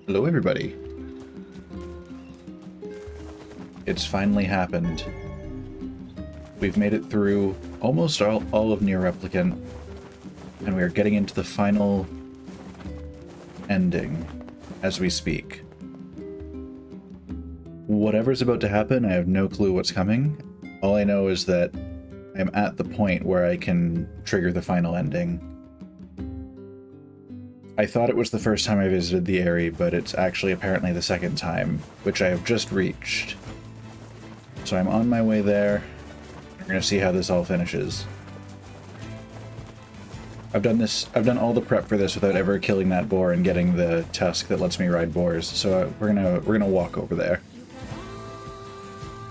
Hello, everybody. It's finally happened. We've made it through almost all of NieR Replicant, and we are getting into the final ending as we speak. Whatever's about to happen, I have no clue what's coming. All I know is that I'm at the point where I can trigger the final ending. I thought it was the first time I visited the area, but it's actually apparently the second time, which I have just reached. So I'm on my way there. We're gonna see how this all finishes. I've done all the prep for this without ever killing that boar and getting the tusk that lets me ride boars. So we're gonna walk over there.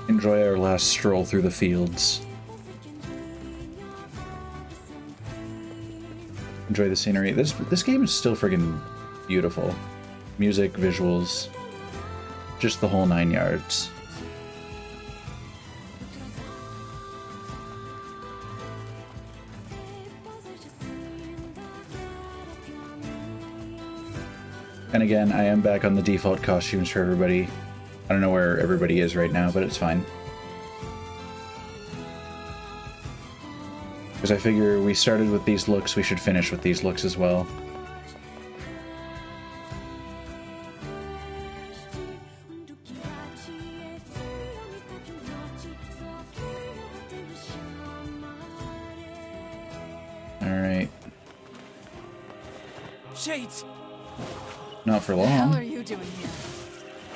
Enjoy our last stroll through the fields. Enjoy the scenery. This game is still friggin' beautiful. Music, visuals, just the whole 9 yards. And again, I am back on the default costumes for everybody. I don't know where everybody is right now, but it's fine. Because I figure we started with these looks, we should finish with these looks as well. Alright. Shades! Not for long. What the hell are you doing here?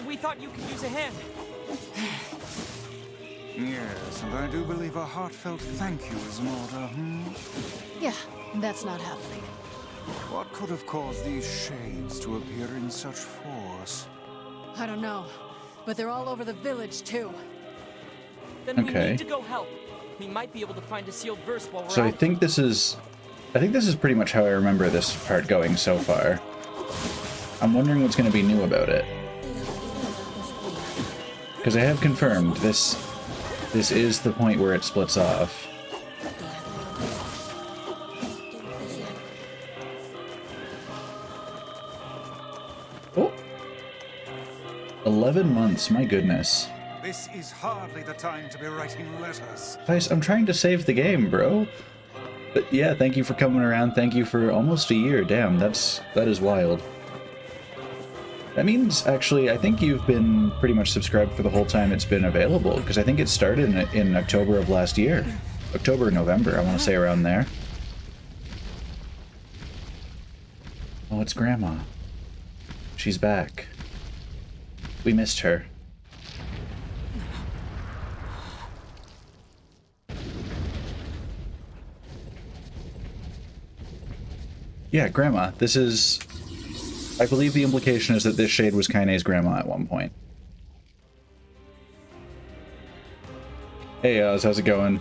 We thought you could use a hand. Yes, and I do believe a heartfelt thank you is in order, Yeah, that's not happening. What could have caused these shades to appear in such force? I don't know, but they're all over the village too. Then we Okay. need to go help. We might be able to find a sealed verse while we're So out. I think this is pretty much how I remember this part going so far. I'm wondering what's going to be new about it. Because I have confirmed this is the point where it splits off. Oh! 11 months, my goodness. This is hardly the time to be writing letters. Guys, I'm trying to save the game, bro. But yeah, thank you for coming around. Thank you for almost a year. Damn, that is wild. That means, actually, I think you've been pretty much subscribed for the whole time it's been available, because I think it started in October of last year. October, November, I want to say around there. Oh, it's Grandma. She's back. We missed her. Yeah, Grandma, this is... I believe the implication is that this shade was Kaine's grandma at one point. Hey, Oz, how's it going?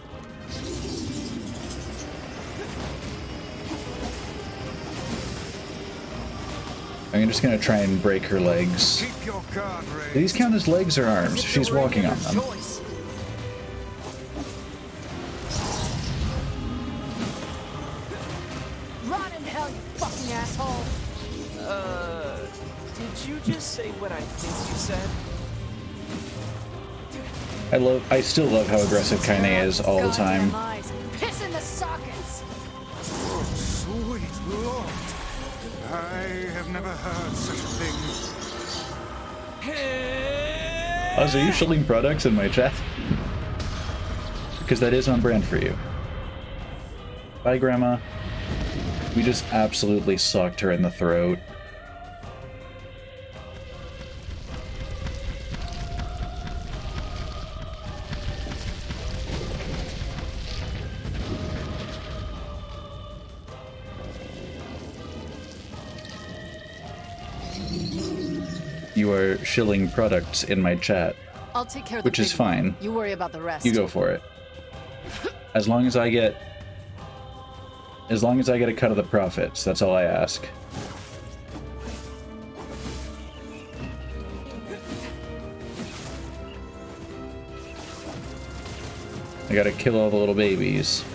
I'm just gonna try and break her legs. Keep your guard raised. Do these count as legs or arms? She's walking on them. Choice. Rot in hell, you fucking asshole! Did you just say what I think you said? I still love how aggressive Kaine is all the time. Goddamn eyes. Piss in the sockets! Oh, sweet Lord. I have never heard such a thing. Oz, are you shilling products in my chat? Because that is on brand for you. Bye, Grandma. We just absolutely socked her in the throat. You are shilling products in my chat. I'll take care of the Which is big one. fine. You worry about the rest. You go for it. As long as I get a cut of the profits, that's all I ask. I gotta kill all the little babies.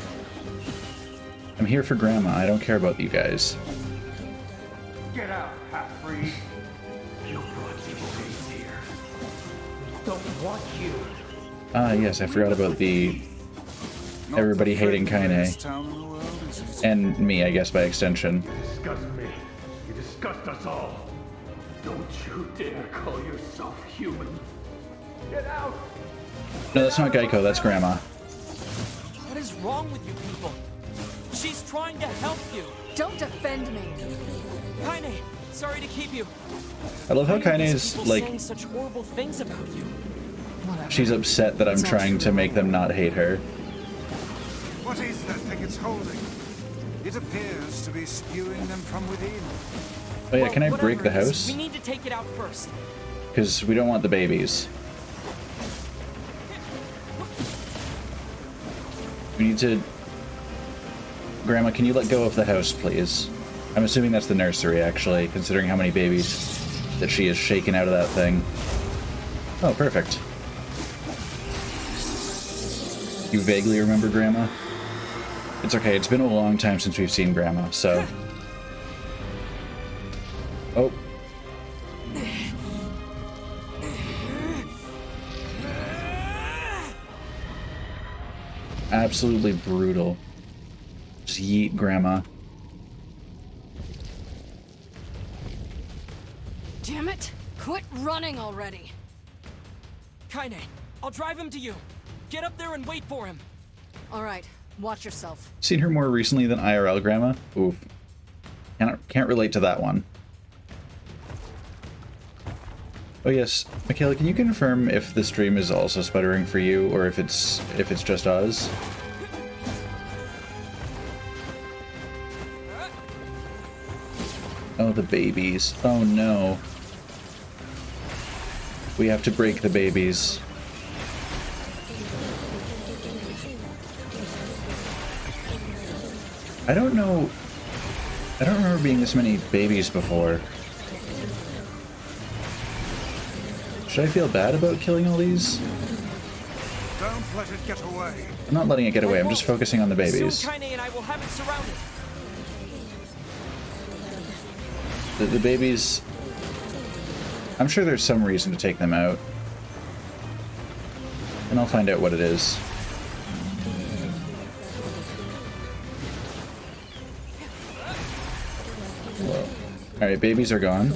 I'm here for Grandma. I don't care about you guys. Get out, half-breed. You don't want you. Ah, yes, I forgot about the Not everybody the hating friendliest Kaine. town in the world, is it? And me, I guess, by extension. You disgust me. You disgust us all. Don't you dare call yourself human. Get out! No, that's not Geico, that's Grandma. What is wrong with you people? She's trying to help you. Don't defend me. Kaine, sorry to keep you. I love how Why are Kaine these is, people like, saying such horrible things about you? Whatever. she's upset that I'm It's all trying to true. make them not hate her. What is that thing it's holding? It appears to be spewing them from within. Oh yeah, Well, can I whatever break the it is, house? We need to take it out first. Because we don't want the babies. We need to... Grandma, can you let go of the house, please? I'm assuming that's the nursery, actually, considering how many babies that she has shaken out of that thing. Oh, perfect. You vaguely remember Grandma? It's okay, it's been a long time since we've seen Grandma, so... Oh. Absolutely brutal. Just yeet Grandma. Damn it! Quit running already. Kaine, I'll drive him to you. Get up there and wait for him. All right, watch yourself. Seen her more recently than IRL Grandma? Oof. Can't relate to that one. Oh yes, Michaela, can you confirm if the stream is also sputtering for you, or if it's just us? Oh, the babies. Oh no. We have to break the babies. I don't know. I don't remember being this many babies before. Should I feel bad about killing all these? Don't let it get away. I'm not letting it get away, I'm just focusing on the babies. Soon Kaine and I will have it surrounded. The babies... I'm sure there's some reason to take them out. And I'll find out what it is. Whoa. Alright, babies are gone.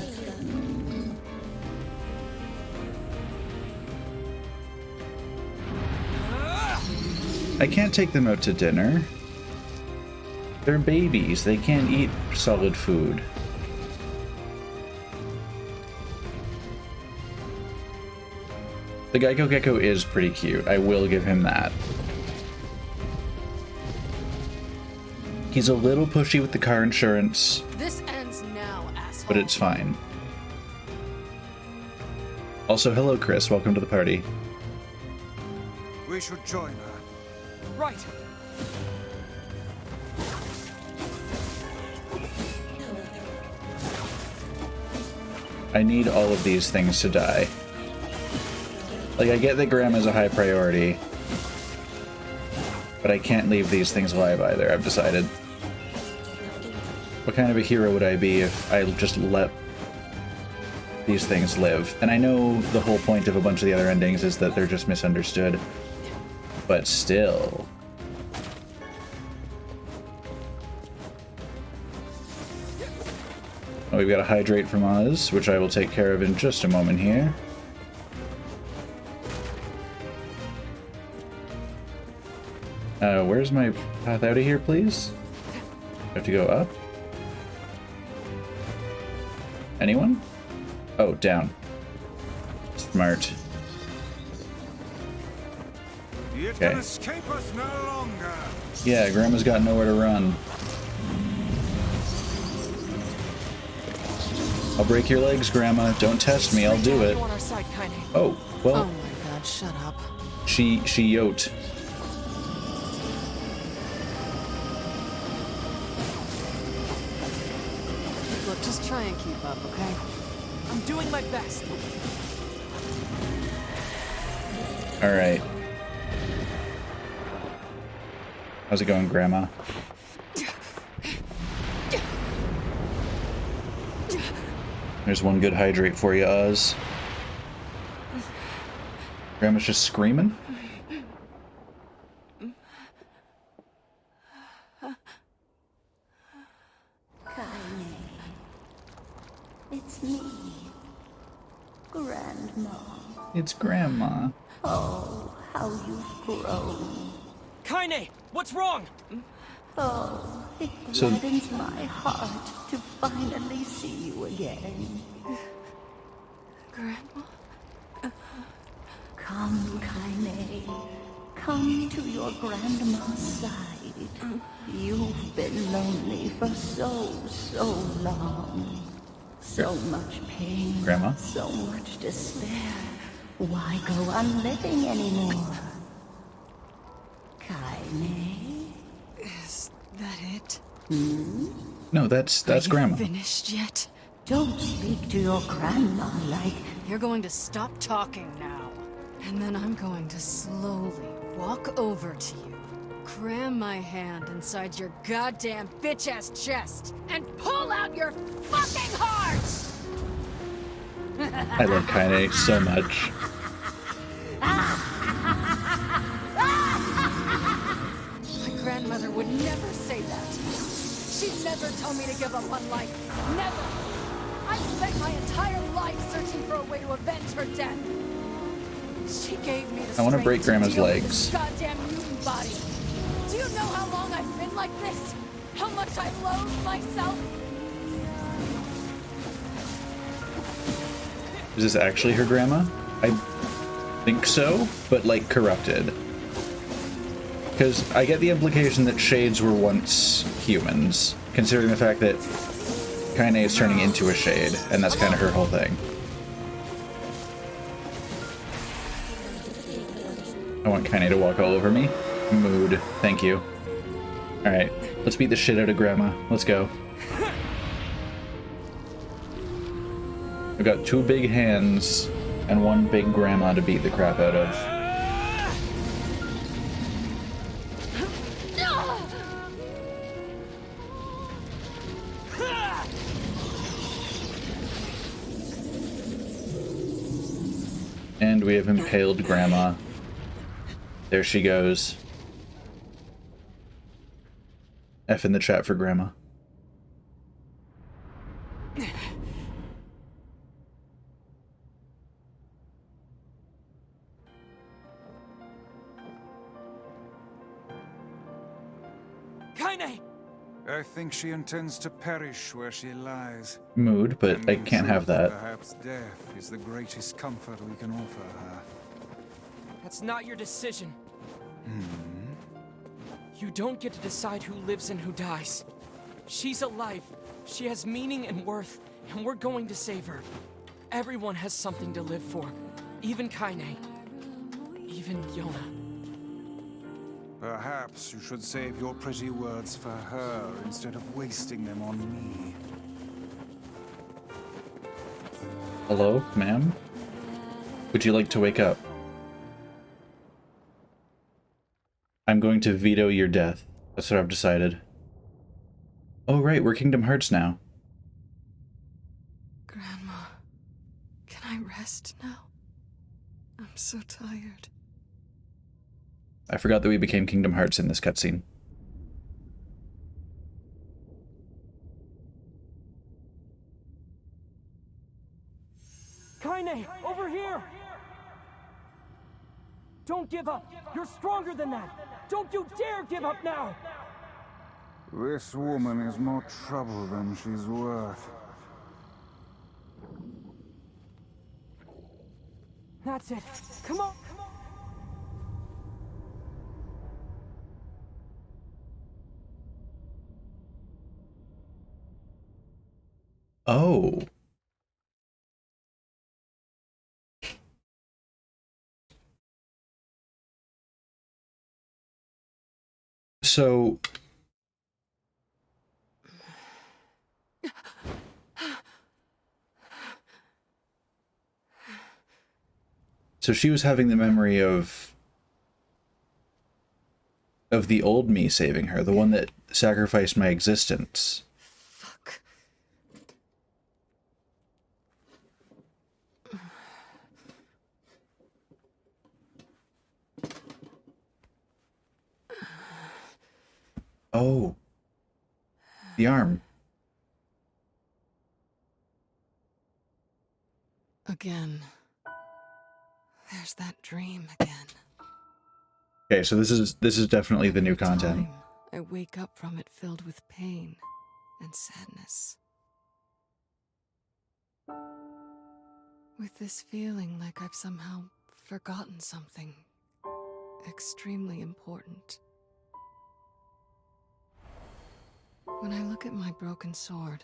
I can't take them out to dinner. They're babies. They can't eat solid food. The Geico Gecko is pretty cute. I will give him that. He's a little pushy with the car insurance, This ends now, asshole. but it's fine. Also, hello, Chris. Welcome to the party. We should join her. Right. I need all of these things to die. Like, I get that Grandma's a high priority, but I can't leave these things alive either, I've decided. What kind of a hero would I be if I just let these things live? And I know the whole point of a bunch of the other endings is that they're just misunderstood, but still. Oh, we've got a hydrate from Oz, which I will take care of in just a moment here. Where's my path out of here, please? I have to go up? Anyone? Oh, down. Smart. You Okay. can escape us no longer. Yeah, Grandma's got nowhere to run. I'll break your legs, Grandma. Don't test me, I'll do it. You on our side, Kaine. Oh, Oh well, my god, shut up. she yote. Look, just try and keep up, okay? I'm doing my best. Alright. How's it going, Grandma? There's one good hydrate for you, Oz. Grandma's just screaming? Kaine, it's me, Grandma. It's Grandma. Oh, how you've grown. Kaine, what's wrong? Oh, it So- gladdens my heart to finally see you again. Grandma? Come, Kaine. Come to your grandma's side. You've been lonely for so long. So much pain. Grandma? So much despair. Why go on living anymore? Kaine? Is that it? No, that's Grandma. Finished yet? Don't speak to your grandma like... You're going to stop talking now. And then I'm going to slowly walk over to you, cram my hand inside your goddamn bitch-ass chest, and pull out your fucking heart! I love Kaine so much. My grandmother would never say that. She'd never tell me to give up on life. Never! I've spent my entire life searching for a way to avenge her death. She gave me the I wanna strength break to Grandma's deal with legs. this goddamn mutant body. Do you know how long I've been like this? How much I loathe myself? Is this actually her grandma? I think so, but like corrupted. Because I get the implication that shades were once humans, considering the fact that Kaine is turning into a shade, and that's kind of her whole thing. I want Kaine to walk all over me. Mood. Thank you. Alright, let's beat the shit out of Grandma. Let's go. I've got two big hands and one big grandma to beat the crap out of. And we have impaled Grandma. There she goes. F in the chat for Grandma. Kaine! I think she intends to perish where she lies. Mood, but And I in can't have truth, that. Perhaps death is the greatest comfort we can offer her. That's not your decision. You don't get to decide who lives and who dies. She's alive. She has meaning and worth, and we're going to save her. Everyone has something to live for. Even Kaine. Even Yona. Perhaps you should save your pretty words for her instead of wasting them on me. Hello, ma'am? Would you like to wake up? I'm going to veto your death. That's what I've decided. Oh right, we're Kingdom Hearts now. Grandma, can I rest now? I'm so tired. I forgot that we became Kingdom Hearts in this cutscene. Kaine, over here! Don't give up! You're stronger than that! Don't you dare give up now! This woman is more trouble than she's worth. That's it. Come on! Oh. So... So she was having the memory of the old me saving her, the one that sacrificed my existence. Fuck. Oh. The arm. Again. There's that dream again. Okay, so this is definitely the new Every content. time I wake up from it filled with pain and sadness. With this feeling like I've somehow forgotten something extremely important. When I look at my broken sword,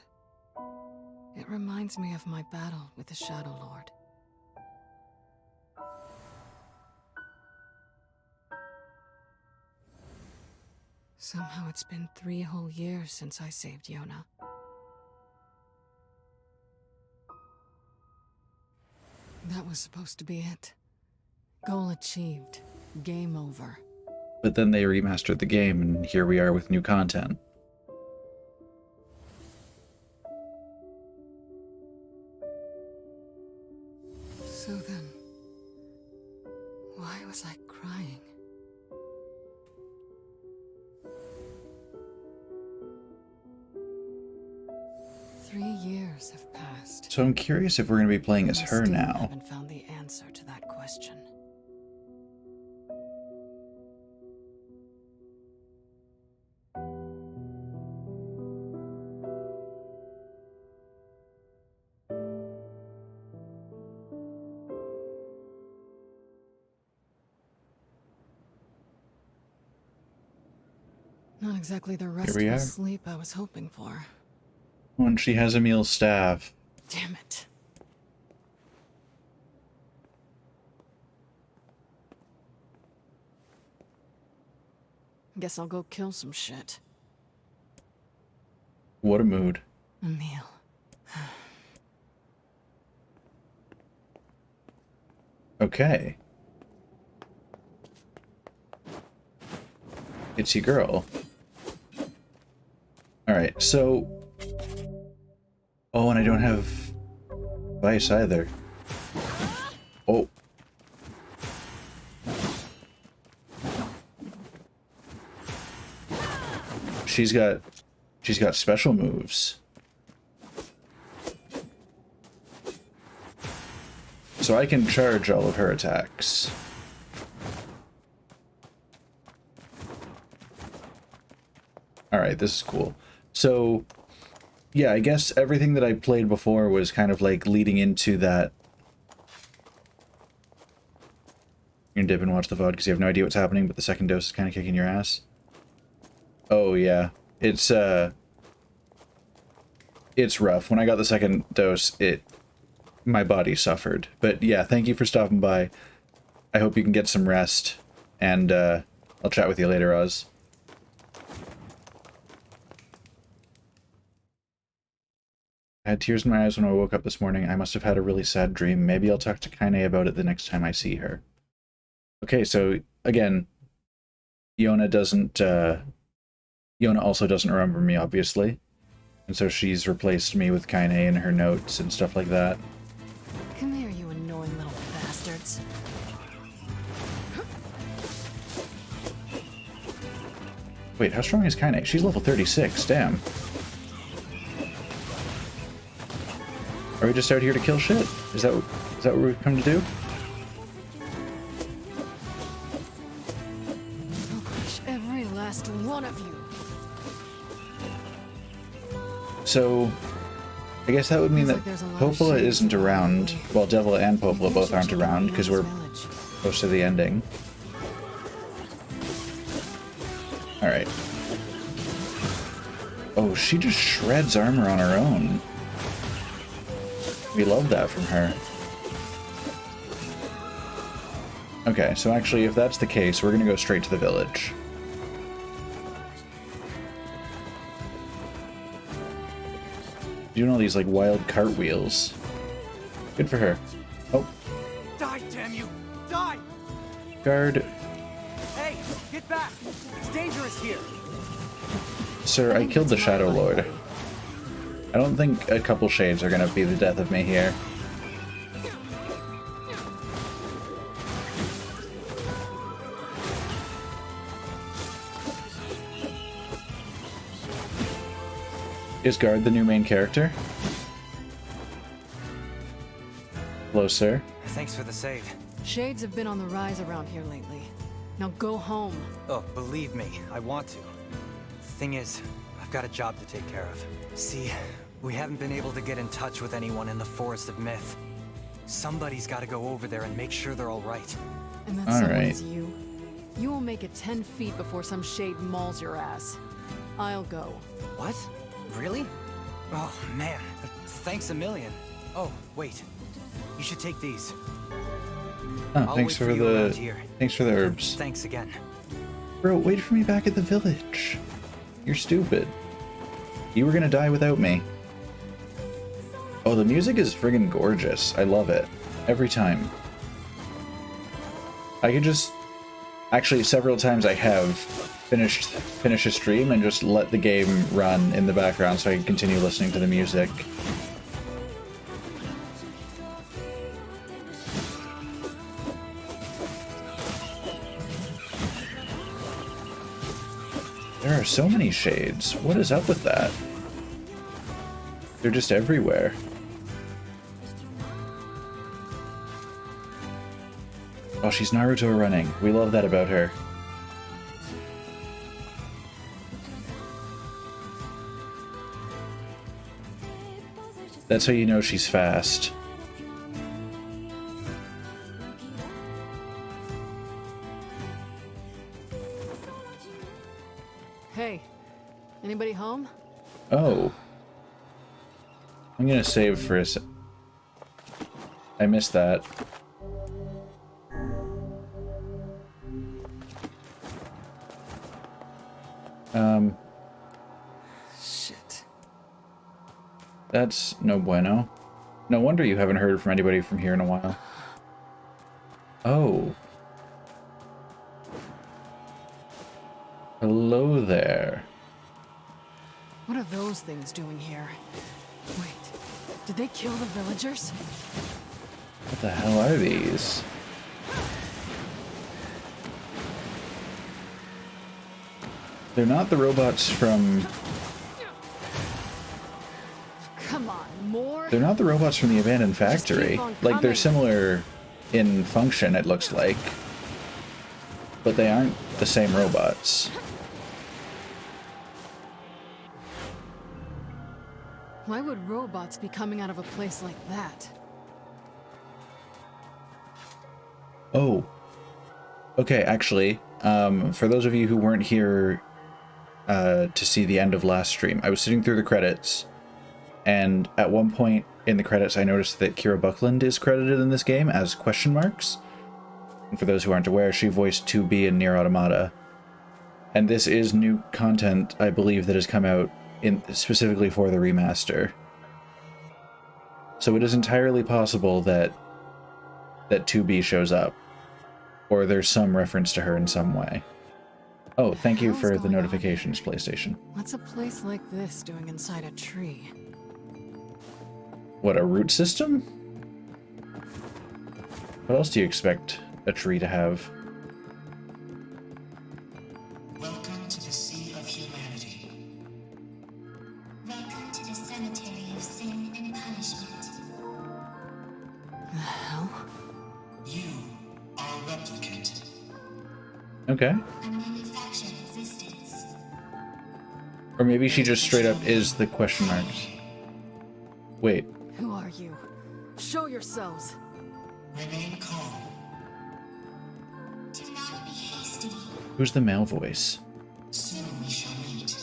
it reminds me of my battle with the Shadow Lord. Somehow it's been 3 whole years since I saved Yona. That was supposed to be it. Goal achieved. Game over. But then they remastered the game, and here we are with new content. So then, why was I crying? Three years have passed. So I'm curious if we're going to be playing as I her still now. haven't found the answer to that question. Not exactly the we restful are. sleep I was hoping for. When she has Emil's staff. Damn it. Guess I'll go kill some shit. What a mood. Emil. Okay. It's your girl. Alright, so... Oh, and I don't have... Vice either. Oh. She's got special moves. So I can charge all of her attacks. Alright, this is cool. So, yeah, I guess everything that I played before was kind of like leading into that. You're gonna dip and watch the VOD because you have no idea what's happening, but the second dose is kind of kicking your ass. Oh, yeah. It's rough. When I got the second dose, my body suffered. But yeah, thank you for stopping by. I hope you can get some rest, and I'll chat with you later, Oz. I had tears in my eyes when I woke up this morning. I must have had a really sad dream. Maybe I'll talk to Kaine about it the next time I see her. Okay, so again, Yona also doesn't remember me, obviously. And so she's replaced me with Kaine in her notes and stuff like that. Come here, you annoying little bastards. Wait, how strong is Kaine? She's level 36, damn. Are we just out here to kill shit? Is that what we've come to do? I'll crush every last one of you. So, I guess that would mean that Popola isn't around. Well, Devil and Popola both aren't around because we're close to the ending. Alright. Oh, she just shreds armor on her own. We love that from her. Okay, so actually, if that's the case, we're gonna go straight to the village. Doing all these, like, wild cartwheels. Good for her. Oh. Die, damn you! Die! Guard. Hey, get back! It's dangerous here! Sir, I killed the Shadow Lord. I don't think a couple shades are gonna be the death of me here. Is Guard the new main character? Hello, sir. Thanks for the save. Shades have been on the rise around here lately. Now go home. Oh, believe me, I want to. Thing is, I've got a job to take care of. See, we haven't been able to get in touch with anyone in the Forest of Myth. Somebody's got to go over there and make sure they're all right. And that All someone right. is you. You will make it 10 feet before some shade mauls your ass. I'll go. What? Really? Oh, man. Thanks a million. Oh, wait. You should take these. Oh, I'll thanks wait for you around the here. thanks for the herbs. Thanks again. Bro, wait for me back at the village. You're stupid. You were gonna die without me. Oh, the music is friggin' gorgeous. I love it. Every time. I could just... Actually, several times I have finish a stream and just let the game run in the background so I can continue listening to the music. There are so many shades. What is up with that? They're just everywhere. Oh, she's Naruto running. We love that about her. That's how you know she's fast. Hey, anybody home? Oh. I'm gonna save for a sec. I missed that. Shit. That's no bueno. No wonder you haven't heard from anybody from here in a while. Oh. Hello there. What are those things doing here? Wait, did they kill the villagers? What the hell are these? They're not the robots from... Come on, more? They're not the robots from the abandoned factory. keep on Like, they're coming. similar in function, it looks like. But they aren't the same robots. Why would robots be coming out of a place like that? Oh. Okay, actually, for those of you who weren't here to see the end of last stream, I was sitting through the credits, and at one point in the credits I noticed that Kira Buckland is credited in this game as question marks. And for those who aren't aware, she voiced 2B in NieR Automata. And this is new content, I believe, that has come out specifically for the remaster. So it is entirely possible that 2B shows up, or there's some reference to her in some way. Oh, thank you hell's for the going on notifications, PlayStation. What's a place like this doing inside a tree? What, a root system? What else do you expect a tree to have? Welcome to the Sea of Humanity. Welcome to the cemetery of sin and punishment. The hell? You are a replicant. Okay. A manufactured existence. Or maybe she just straight up is the question marks. Wait, Who are you? Show yourselves. Remain calm. Do not be hasty. who's the male voice? Soon we shall meet.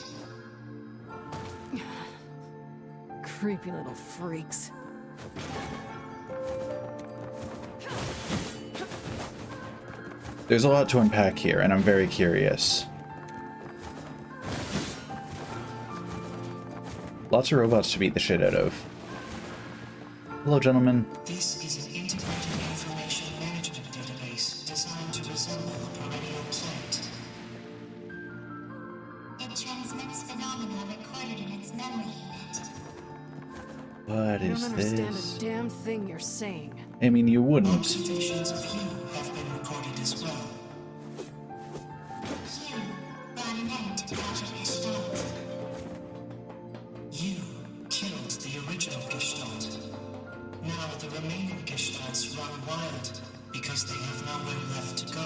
Creepy little freaks. There's a lot to unpack here, and I'm very curious. Lots of robots to beat the shit out of. Hello, gentlemen. This is an integrated information management database designed to resemble a perennial plant. It transmits phenomena recorded in its memory unit. What I don't is understand this? a damn thing you're saying. I mean, you wouldn't. Observations of you have been recorded as well. You brought an end to Project Gestalt. You remaining Gestalts run wild because they have nowhere left to go.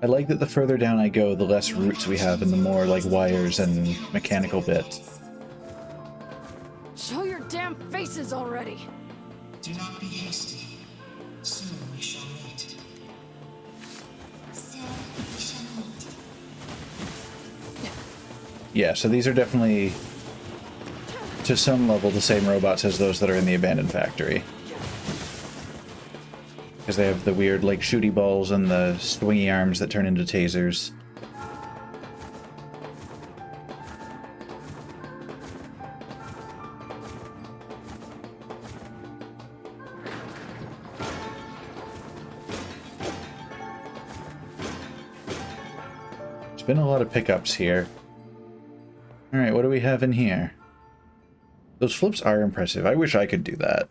I like that the further down I go, the less roots we have and the more like wires and mechanical bits. Show your damn faces already! Do not be hasty. Soon we shall meet. Soon we shall meet. Yeah, so these are definitely, to some level, the same robots as those that are in the abandoned factory. Because they have the weird, like, shooty balls and the swingy arms that turn into tasers. There's been a lot of pickups here. Alright, what do we have in here? Those flips are impressive. I wish I could do that.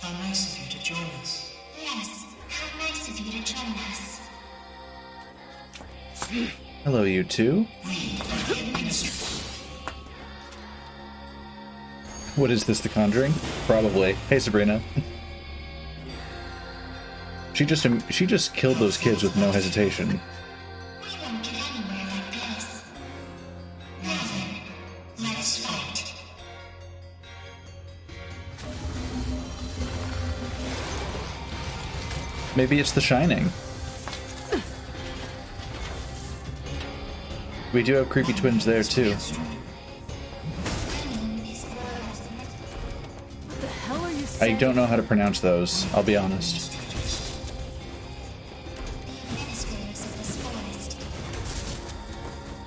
How nice of you to join us. Yes, how nice of you to join us. Hello, you two. What is this, The Conjuring? Probably. Hey, Sabrina. She just killed those kids with no hesitation. We won't get anywhere like this. Now then, let's fight. Maybe it's The Shining. We do have creepy twins there, too. What the hell are you I saying? don't know how to pronounce those, I'll be honest.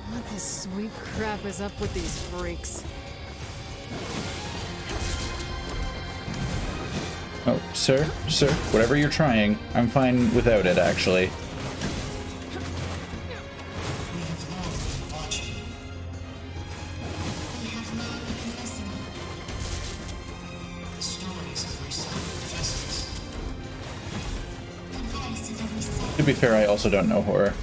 What the sweet crap is up with these freaks? Oh, sir, whatever you're trying, I'm fine without it, actually. To be fair, I also don't know horror.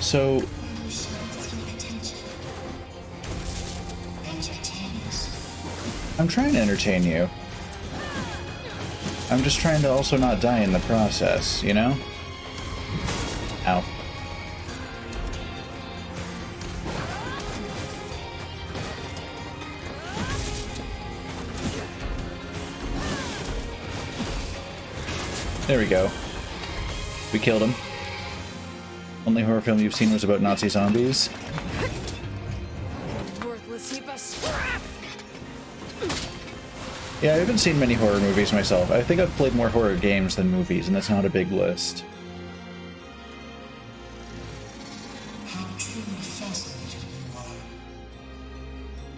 So, I'm trying to entertain you. I'm just trying to also not die in the process, you know? Ow. There we go. We killed him. Only horror film you've seen was about Nazi zombies. Worthless heap of scrap! Yeah, I haven't seen many horror movies myself. I think I've played more horror games than movies, and that's not a big list. How truly fascinating you are.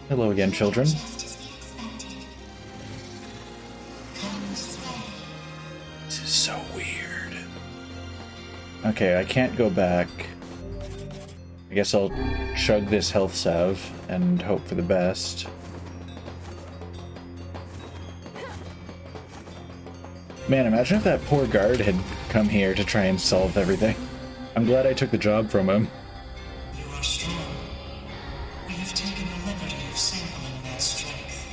Hello again, children. Just as we expected. Come this way. This is so weird. Okay, I can't go back. I guess I'll chug this health salve and hope for the best. Man, imagine if that poor guard had come here to try and solve everything. I'm glad I took the job from him. You are strong. We have taken the liberty of sampling that strength.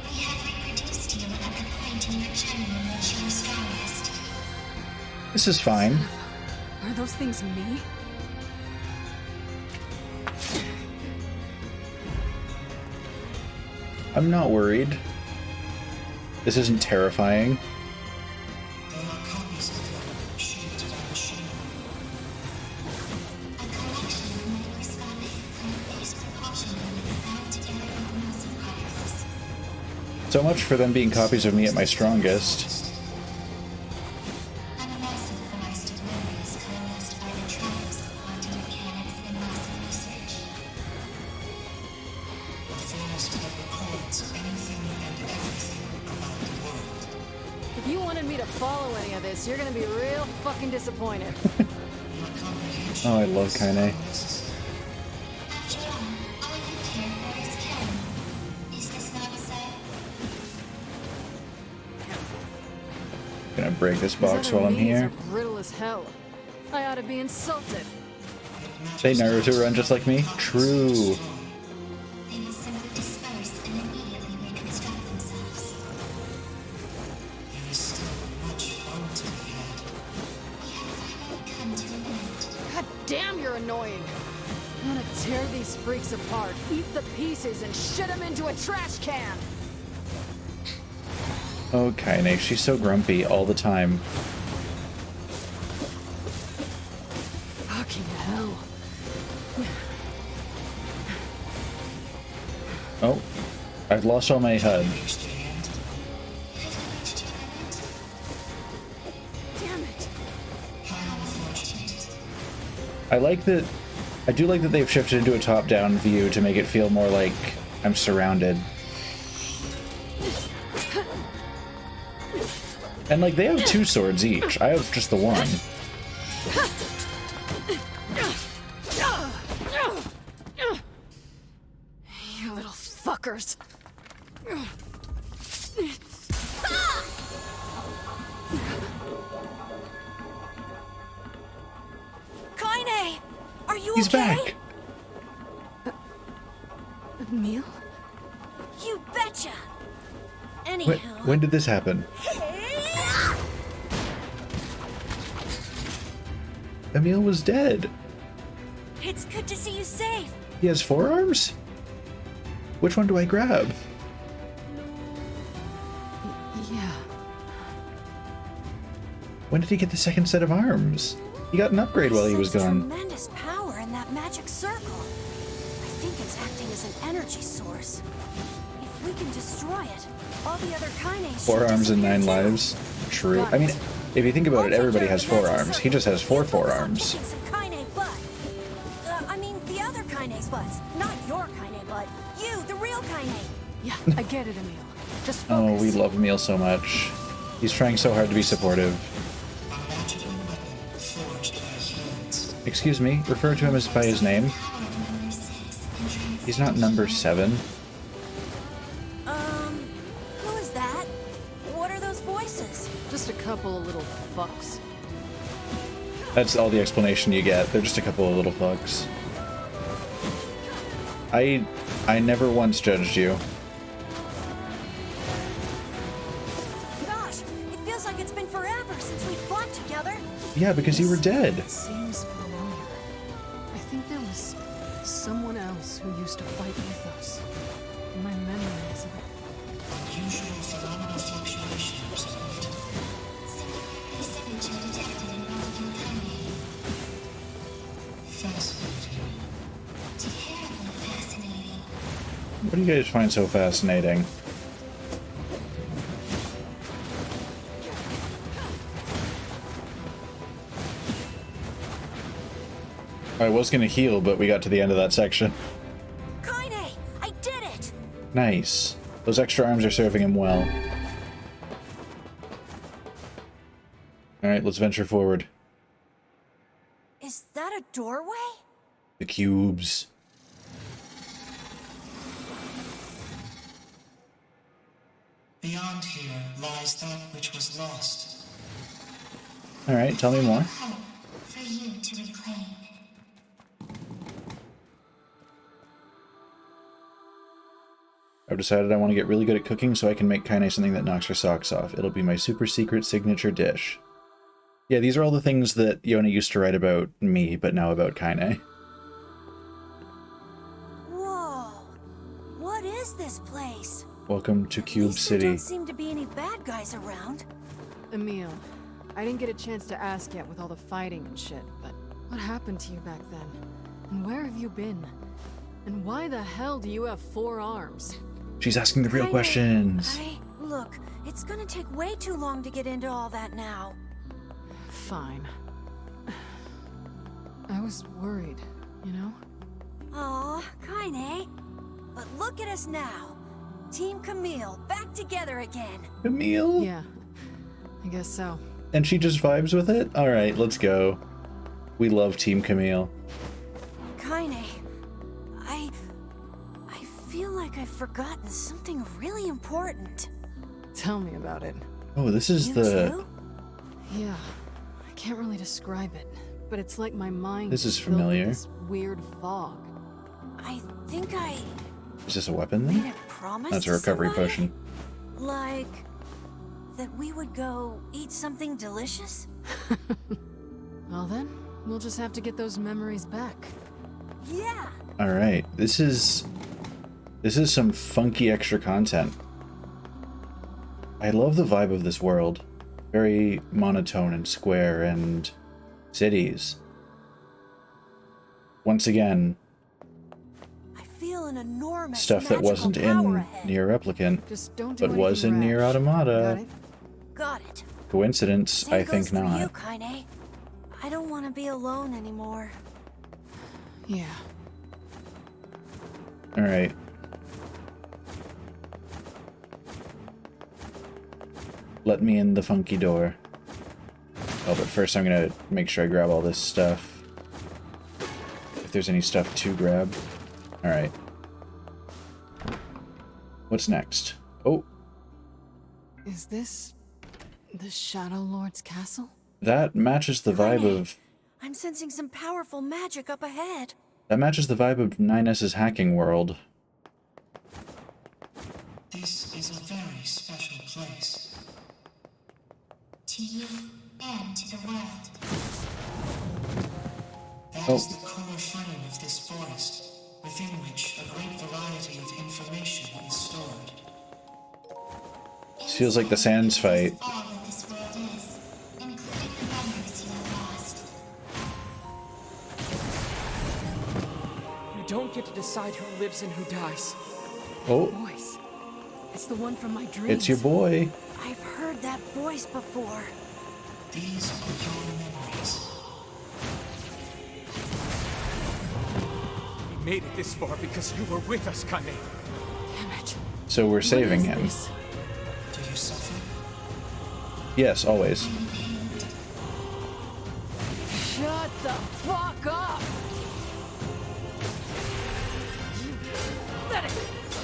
We have reproduced you at the point in your journey in which you are strongest. This is fine. Are those things me? I'm not worried. This isn't terrifying. There are copies of you shaped by machine. A collection of microscopic and base proportion units bound together with muscle particles. So much for them being copies of me at my strongest. An immersive forest of memories coalesced by the triumphs of quantum mechanics and muscle research. The forest that records anything and everything about the world. If you wanted me to follow any of this, you're gonna be real fucking disappointed. Oh, I love Kaine. After all, all you care for is Ken. Is this not so? Gonna break this box These while other I'm knees here. are brittle as hell. I ought to be insulted. They Naruto run just like me? True. They will simply disperse and immediately reconstruct themselves. There is still much fun to be had. We have finally come to an end. God damn, you're annoying. I'm gonna tear these freaks apart, eat the pieces, and shit them into a trash can. Oh, Kaine, she's so grumpy all the time. Fucking hell. Oh, I've lost all my HUD. Damn it. I like that. I do like that they've shifted into a top-down view to make it feel more like I'm surrounded. And like they have 2 swords each. I have just the one. You little fuckers. Kaine! Are you He's okay? back. Emil? You betcha! Anyhow... When did this happen? Emil was dead. It's good to see you safe. He has 4 arms? Which one do I grab? Yeah. When did he get the second set of arms? He got an upgrade while he was Sense gone. Tremendous power in that magic circle. I think it's acting as an energy source. If we can destroy it, all the other Kaines 4 should arms and 9 disappear too. lives. True. I mean, if you think about it, everybody has 4 arms. He just has 4 forearms. Kicking some Kaine butt. I mean, the other Kaine's butts. Not your Kaine butt. You, the real Kaine. Yeah, I get it, Emil. Just Oh, focus. we love Emil so much. He's trying so hard to be supportive. A magical weapon forged by humans. Excuse me, refer to him as by his name. Number 6 and He's not number 7. Who is that? What are those voices? Just a couple of little fucks. That's all the explanation you get. They're just a couple of little fucks. I never once judged you. Gosh, it feels like it's been forever since we fought together. Yeah, because you were dead. Seems familiar. I think there was someone else who used to fight with us. My memory is of it. Unusual phenomenal fluctuation observed. Singularity signature detected involving Kaine. Fascinating. Terribly fascinating. What do you guys find so fascinating? I was gonna heal, but we got to the end of that section. Kaine, I did it! Nice. Those extra arms are serving him well. Alright, let's venture forward. Is that a doorway? The cubes. Beyond here lies that which was lost. Alright, tell me more. Hope for you to reclaim. I've decided I want to get really good at cooking so I can make Kaine something that knocks her socks off. It'll be my super secret signature dish. Yeah, these are all the things that Yona used to write about me, but now about Kaine. Whoa. What is this place? Welcome to At Cube least there City. don't seem to be any bad guys around. Emil, I didn't get a chance to ask yet with all the fighting and shit, but what happened to you back then? And where have you been? And why the hell do you have 4 arms? She's asking the real Kaine, questions. Look, it's gonna take way too long to get into all that now. Fine. I was worried, you know? Aw, Kaine. But look at us now. Team Camille, back together again. Emil? Yeah. I guess so. And she just vibes with it? Alright, let's go. We love Team Camille. Kaine, I feel like I've forgotten something really important. Tell me about it. Oh, this is You the... too? Yeah, I can't really describe it, but it's like my mind This is filled with familiar. this weird fog. I think I Is this a weapon made then? a promise That's a to recovery somebody. potion. Like that we would go eat something delicious? Well then, we'll just have to get those memories back. Yeah. Alright, this is some funky extra content. I love the vibe of this world. Very monotone and square and cities. Once again, I feel an enormous stuff that magical wasn't power in ahead. NieR Replicant, Just don't do but was in anything NieR rash. Got Automata. it? Got it. Coincidence? Same I think goes for you, not. Kaine. I don't want to be alone anymore. Yeah. Alright. Let me in the funky door. Oh, but first I'm gonna make sure I grab all this stuff. If there's any stuff to grab. Alright. What's next? Oh, Is this the Shadow Lord's castle? that matches the vibe of... I'm sensing some powerful magic up ahead. That matches the vibe of 9S's hacking world. This is a very special place. To you and to the world. That is the core frame of this forest, within which a great variety of information is stored. This feels like the Sands fight. All that this world is, including the memories you have lost. You don't get to decide who lives and who dies. Oh, Voice. It's the one from my dreams. it's your boy. I've heard that voice before. These are your memories. We made it this far because you were with us, Kaine. Damn it. So we're saving What is him. this? Do you suffer? Yes, always. Shut the fuck up! You pathetic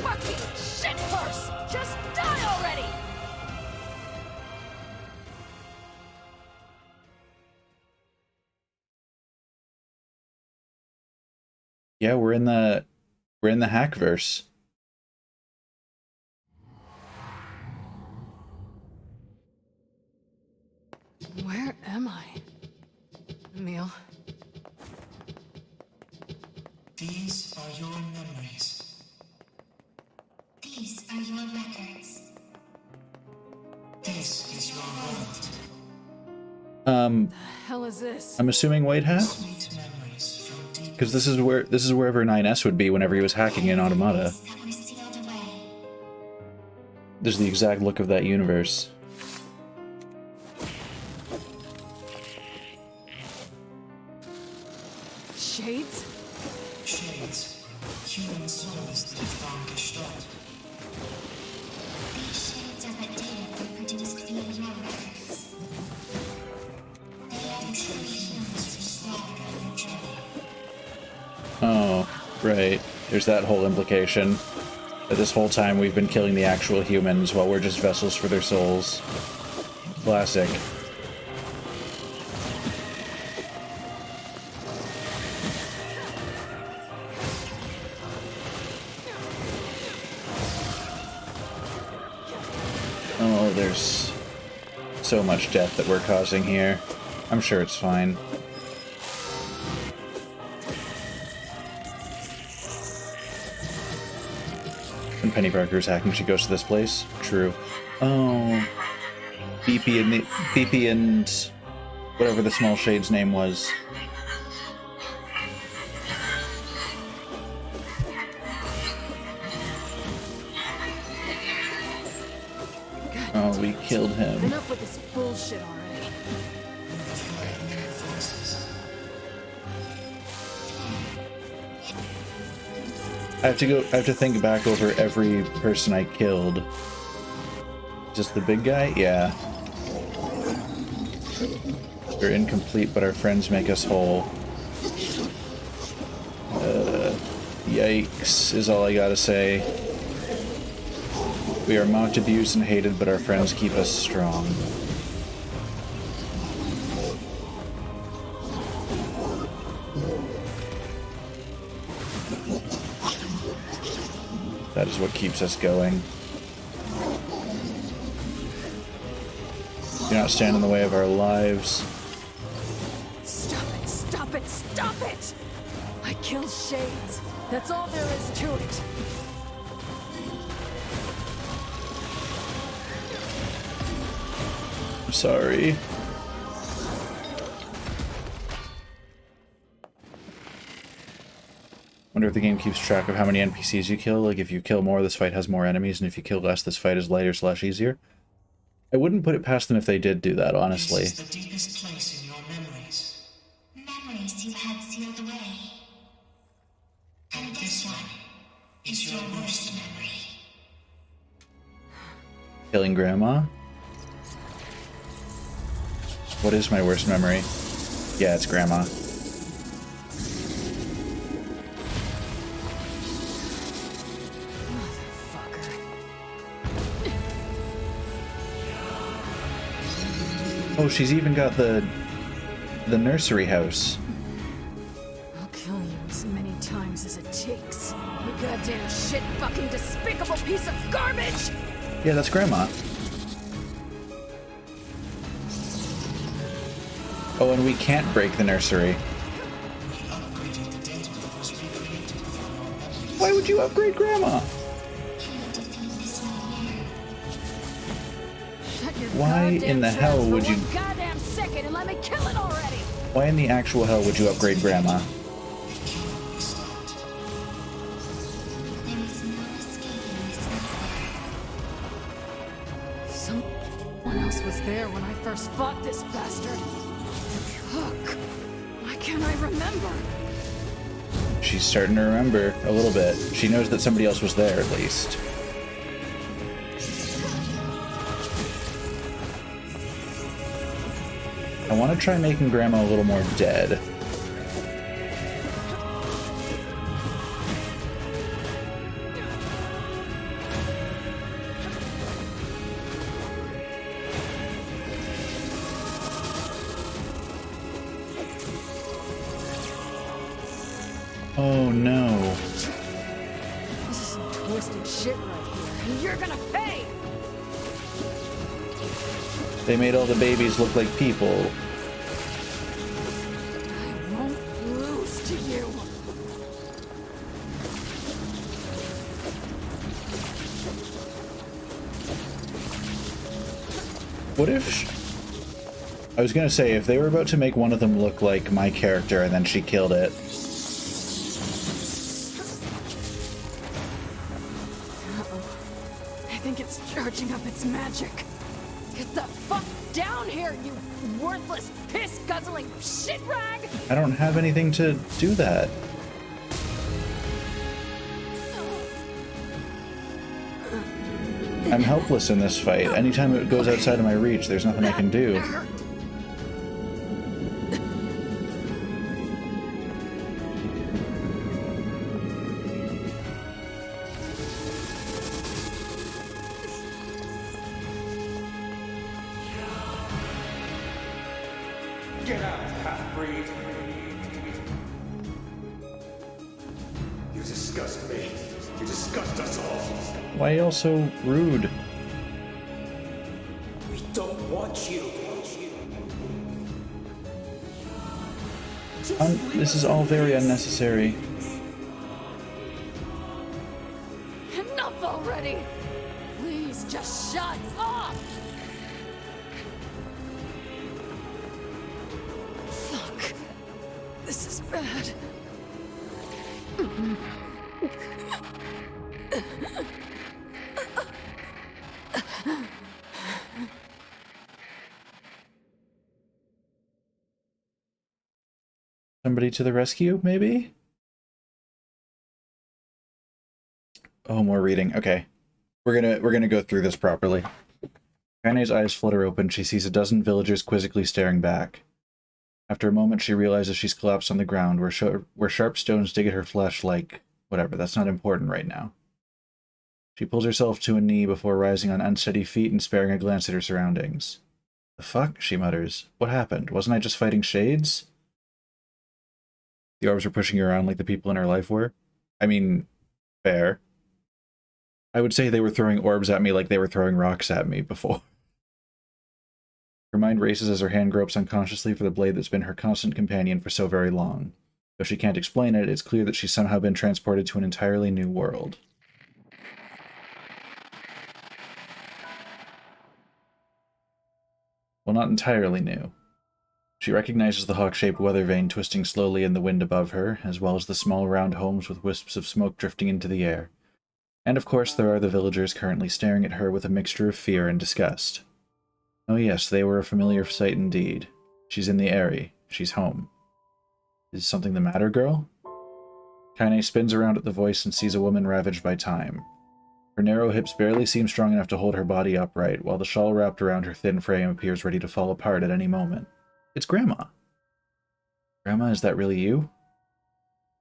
fucking shit purse! Just die already! Yeah, we're in the hackverse. Where am I? Emil. These are your memories. These are your records. This is your world. The hell is this? I'm assuming White Hat? Sweet memories from deep. Because this is wherever 9S would be whenever he was hacking in Automata. That were sealed away. There's the exact look of that universe. Shades? Shades. Human souls that have gone gestalt. These shades are but data reproduced via your records. They are the true humans who slaughtered on your journey. Oh, right. There's that whole implication. That this whole time we've been killing the actual humans while we're just vessels for their souls. Classic. Oh, there's so much death that we're causing here. I'm sure it's fine. When Penny Parker's hacking, she goes to this place. True. Oh, BP and whatever the small shade's name was. Oh, we killed him. Enough with this bullshit already. I have to think back over every person I killed. Just the big guy? Yeah. We're incomplete, but our friends make us whole. Yikes is all I gotta say. We are mocked, abused, and hated, but our friends keep us strong. That is what keeps us going. Do not stand in the way of our lives. Stop it, stop it, stop it! I killed Shades. That's all there is to it. I'm sorry. Wonder if the game keeps track of how many NPCs you kill. Like, if you kill more, this fight has more enemies, and if you kill less, this fight is lighter / easier. I wouldn't put it past them if they did do that, honestly. This is the deepest place in your memories. Memories you had sealed away. And this one is your worst memory. Killing Grandma? What is my worst memory? Yeah, it's Grandma. Oh, she's even got the nursery house. I'll kill you as many times as it takes. You goddamn shit fucking despicable piece of garbage! Yeah, that's Grandma. Oh, and we can't break the nursery. Why would you upgrade Grandma? Why in the hell would you... Goddamn second and let me kill it already! Why in the actual hell would you upgrade Grandma? There is no escaping this nightmare. Someone else was there when I first fought this bastard. Fuck. Why can't I remember? She's starting to remember a little bit. She knows that somebody else was there, at least. I want to try making Grandma a little more dead. Oh no. This is some twisted shit right here, and you're gonna pay! They made all the babies look like people. I won't lose to you! What if... I was gonna say, if they were about to make one of them look like my character and then she killed it. I think it's charging up its magic. Get the fuck down here, you worthless, piss-guzzling shit rag! I don't have anything to do that. I'm helpless in this fight. Anytime it goes outside of my reach, there's nothing I can do. Get out, half-breed! You disgust me. You disgust us all. Why are you all so rude? We don't want you. This is all very unnecessary. Enough already! Please, just shut up! Fuck. This is bad. Somebody to the rescue, maybe? Oh, more reading. Okay. We're gonna go through this properly. Kaine's eyes flutter open. She sees a dozen villagers quizzically staring back. After a moment, she realizes she's collapsed on the ground, where sharp stones dig at her flesh like... whatever, that's not important right now. She pulls herself to a knee before rising on unsteady feet and sparing a glance at her surroundings. The fuck? She mutters. What happened? Wasn't I just fighting shades? The orbs were pushing her around like the people in her life were? I mean, fair. I would say they were throwing orbs at me like they were throwing rocks at me before. Her mind races as her hand gropes unconsciously for the blade that's been her constant companion for so very long. Though she can't explain it, it's clear that she's somehow been transported to an entirely new world. Well, not entirely new. She recognizes the hawk-shaped weather vane twisting slowly in the wind above her, as well as the small round homes with wisps of smoke drifting into the air. And of course there are the villagers currently staring at her with a mixture of fear and disgust. Oh yes, they were a familiar sight indeed. She's in the Eyrie. She's home. Is something the matter, girl? Kaine spins around at the voice and sees a woman ravaged by time. Her narrow hips barely seem strong enough to hold her body upright, while the shawl wrapped around her thin frame appears ready to fall apart at any moment. It's Grandma. Grandma, is that really you?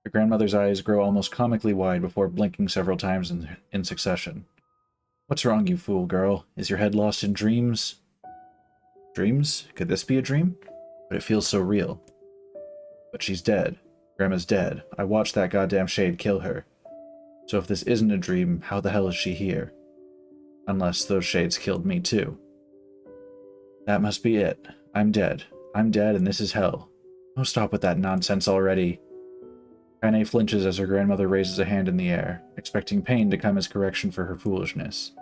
Her grandmother's eyes grow almost comically wide before blinking several times in succession. What's wrong, you fool girl? Is your head lost in dreams? Dreams? Could this be a dream? But it feels so real. But she's dead. Grandma's dead. I watched that goddamn shade kill her. So if this isn't a dream, how the hell is she here? Unless those shades killed me too. That must be it. I'm dead. I'm dead and this is hell. Oh, stop with that nonsense already. Kaine flinches as her grandmother raises a hand in the air, expecting pain to come as correction for her foolishness.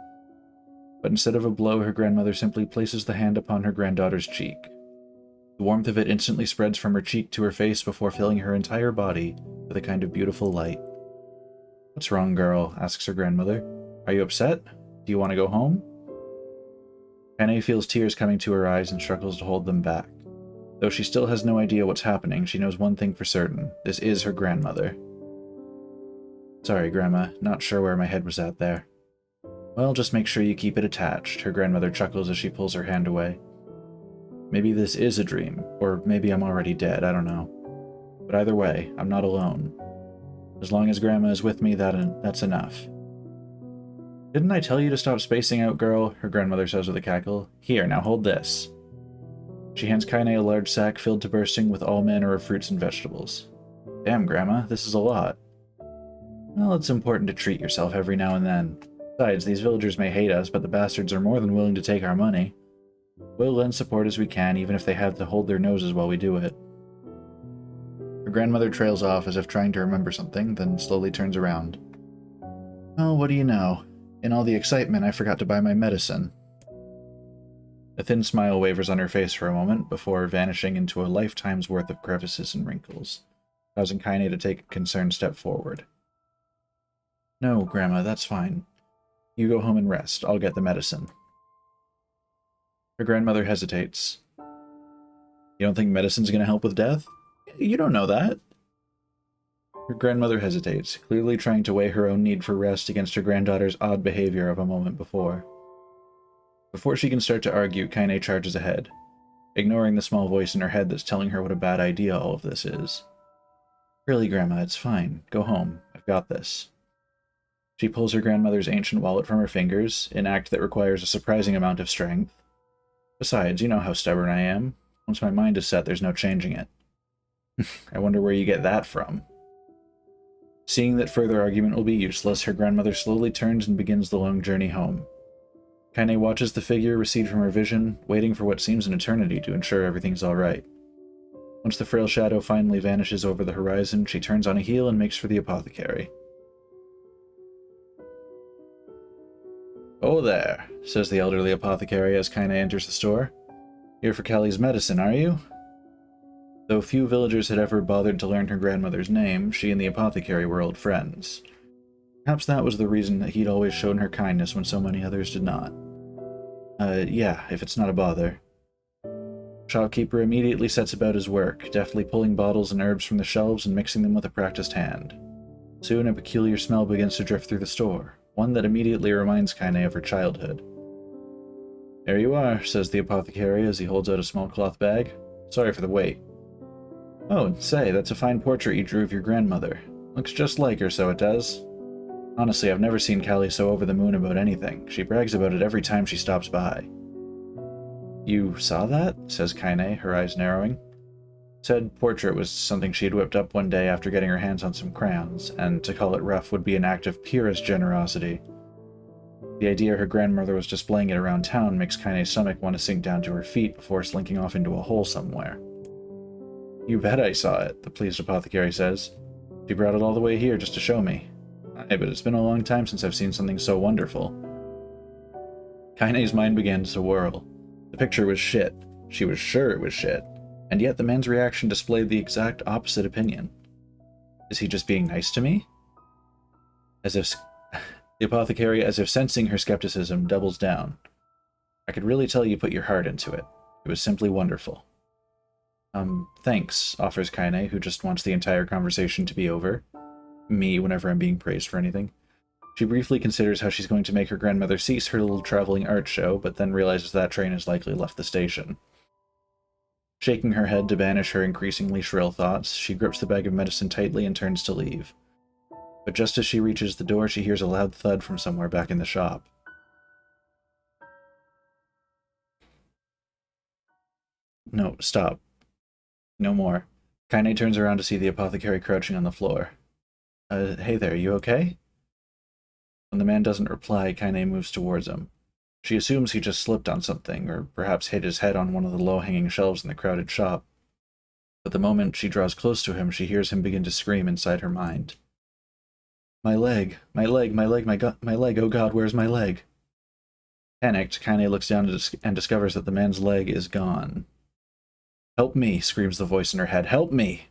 But instead of a blow, her grandmother simply places the hand upon her granddaughter's cheek. The warmth of it instantly spreads from her cheek to her face before filling her entire body with a kind of beautiful light. What's wrong, girl? Asks her grandmother. Are you upset? Do you want to go home? Kaine feels tears coming to her eyes and struggles to hold them back. Though she still has no idea what's happening, she knows one thing for certain. This is her grandmother. Sorry, Grandma. Not sure where my head was at there. Well, just make sure you keep it attached, her grandmother chuckles as she pulls her hand away. Maybe this is a dream, or maybe I'm already dead, I don't know. But either way, I'm not alone. As long as Grandma is with me, that's enough. Didn't I tell you to stop spacing out, girl? Her grandmother says with a cackle. Here, now hold this. She hands Kaine a large sack filled to bursting with all manner of fruits and vegetables. Damn, Grandma, this is a lot. Well, it's important to treat yourself every now and then. Besides, these villagers may hate us, but the bastards are more than willing to take our money. We'll lend support as we can, even if they have to hold their noses while we do it. Her grandmother trails off as if trying to remember something, then slowly turns around. Oh, what do you know? In all the excitement, I forgot to buy my medicine. A thin smile wavers on her face for a moment, before vanishing into a lifetime's worth of crevices and wrinkles, causing Kaine to take a concerned step forward. No, Grandma, that's fine. You go home and rest. I'll get the medicine. Her grandmother hesitates. You don't think medicine's gonna help with death? You don't know that. Her grandmother hesitates, clearly trying to weigh her own need for rest against her granddaughter's odd behavior of a moment before. Before she can start to argue, Kaine charges ahead, ignoring the small voice in her head that's telling her what a bad idea all of this is. Really, Grandma, it's fine. Go home. I've got this. She pulls her grandmother's ancient wallet from her fingers, an act that requires a surprising amount of strength. Besides, you know how stubborn I am. Once my mind is set, there's no changing it. I wonder where you get that from. Seeing that further argument will be useless, her grandmother slowly turns and begins the long journey home. Kaine watches the figure recede from her vision, waiting for what seems an eternity to ensure everything's alright. Once the frail shadow finally vanishes over the horizon, she turns on a heel and makes for the apothecary. Oh there, says the elderly apothecary as Kaine enters the store. Here for Kelly's medicine, are you? Though few villagers had ever bothered to learn her grandmother's name, she and the apothecary were old friends. Perhaps that was the reason that he'd always shown her kindness when so many others did not. Yeah, if it's not a bother. Shopkeeper immediately sets about his work, deftly pulling bottles and herbs from the shelves and mixing them with a practiced hand. Soon a peculiar smell begins to drift through the store, one that immediately reminds Kaine of her childhood. There you are, says the apothecary as he holds out a small cloth bag. Sorry for the wait. Oh, say, that's a fine portrait you drew of your grandmother. Looks just like her, so it does. Honestly, I've never seen Callie so over the moon about anything. She brags about it every time she stops by. You saw that? Says Kaine, her eyes narrowing. Said portrait was something she had whipped up one day after getting her hands on some crayons, and to call it rough would be an act of purest generosity. The idea her grandmother was displaying it around town makes Kaine's stomach want to sink down to her feet before slinking off into a hole somewhere. You bet I saw it, the pleased apothecary says. She brought it all the way here just to show me. Aye, but it's been a long time since I've seen something so wonderful. Kaine's mind began to whirl. The picture was shit. She was sure it was shit. And yet the man's reaction displayed the exact opposite opinion. Is he just being nice to me? The apothecary, as if sensing her skepticism, doubles down. I could really tell you put your heart into it. It was simply wonderful. Thanks, offers Kaine, who just wants the entire conversation to be over. Me, whenever I'm being praised for anything. She briefly considers how she's going to make her grandmother cease her little traveling art show, but then realizes that train has likely left the station. Shaking her head to banish her increasingly shrill thoughts, she grips the bag of medicine tightly and turns to leave. But just as she reaches the door, she hears a loud thud from somewhere back in the shop. No, stop. No more. Kaine turns around to see the apothecary crouching on the floor. Hey there, you okay? When the man doesn't reply, Kaine moves towards him. She assumes he just slipped on something, or perhaps hit his head on one of the low-hanging shelves in the crowded shop. But the moment she draws close to him, she hears him begin to scream inside her mind. My leg, my leg, my leg, my leg, oh god, where's my leg? Panicked, Kaine looks down and discovers that the man's leg is gone. Help me, screams the voice in her head, help me!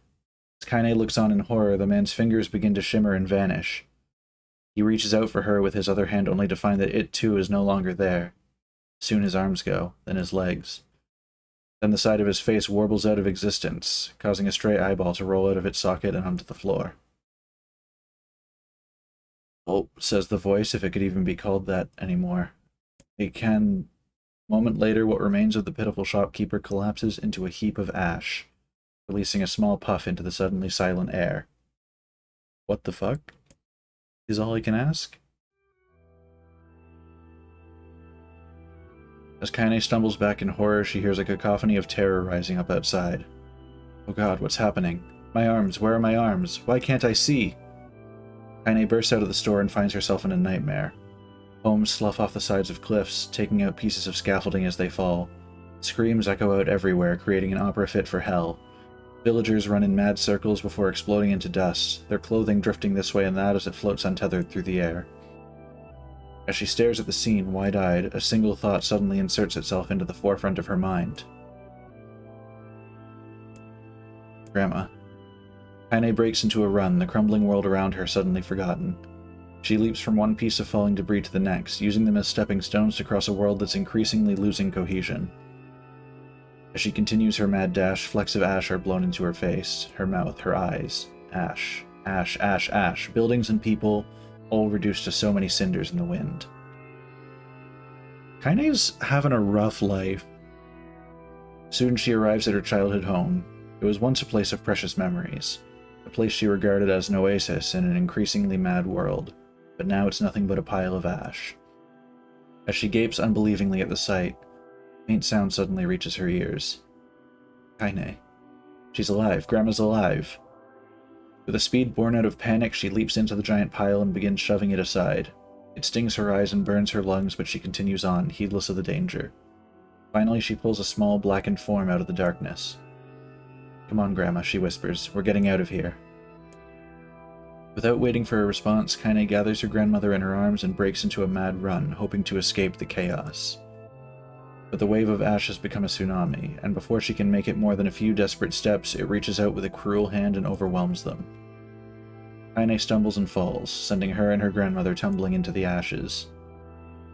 As Kaine looks on in horror, the man's fingers begin to shimmer and vanish. He reaches out for her with his other hand only to find that it too is no longer there. Soon his arms go, then his legs. Then the side of his face warbles out of existence, causing a stray eyeball to roll out of its socket and onto the floor. Oh, says the voice, if it could even be called that anymore. It can... A moment later, what remains of the pitiful shopkeeper collapses into a heap of ash, releasing a small puff into the suddenly silent air. What the fuck? Is all I can ask? As Kaine stumbles back in horror, she hears a cacophony of terror rising up outside. Oh god, what's happening? My arms, where are my arms? Why can't I see? Kaine bursts out of the store and finds herself in a nightmare. Homes slough off the sides of cliffs, taking out pieces of scaffolding as they fall. Screams echo out everywhere, creating an opera fit for hell. Villagers run in mad circles before exploding into dust, their clothing drifting this way and that as it floats untethered through the air. As she stares at the scene, wide-eyed, a single thought suddenly inserts itself into the forefront of her mind. Grandma. Kaine breaks into a run, the crumbling world around her suddenly forgotten. She leaps from one piece of falling debris to the next, using them as stepping stones to cross a world that's increasingly losing cohesion. As she continues her mad dash, flecks of ash are blown into her face, her mouth, her eyes. Ash, ash, ash, ash. Buildings and people, all reduced to so many cinders in the wind. Kaine's having a rough life. Soon she arrives at her childhood home. It was once a place of precious memories, a place she regarded as an oasis in an increasingly mad world, but now it's nothing but a pile of ash. As she gapes unbelievingly at the sight, a faint sound suddenly reaches her ears. Kaine. She's alive. Grandma's alive. With a speed born out of panic, she leaps into the giant pile and begins shoving it aside. It stings her eyes and burns her lungs, but she continues on, heedless of the danger. Finally, she pulls a small, blackened form out of the darkness. Come on, Grandma, she whispers. We're getting out of here. Without waiting for a response, Kaine gathers her grandmother in her arms and breaks into a mad run, hoping to escape the chaos. But the wave of ash has become a tsunami, and before she can make it more than a few desperate steps, it reaches out with a cruel hand and overwhelms them. Kaine stumbles and falls, sending her and her grandmother tumbling into the ashes.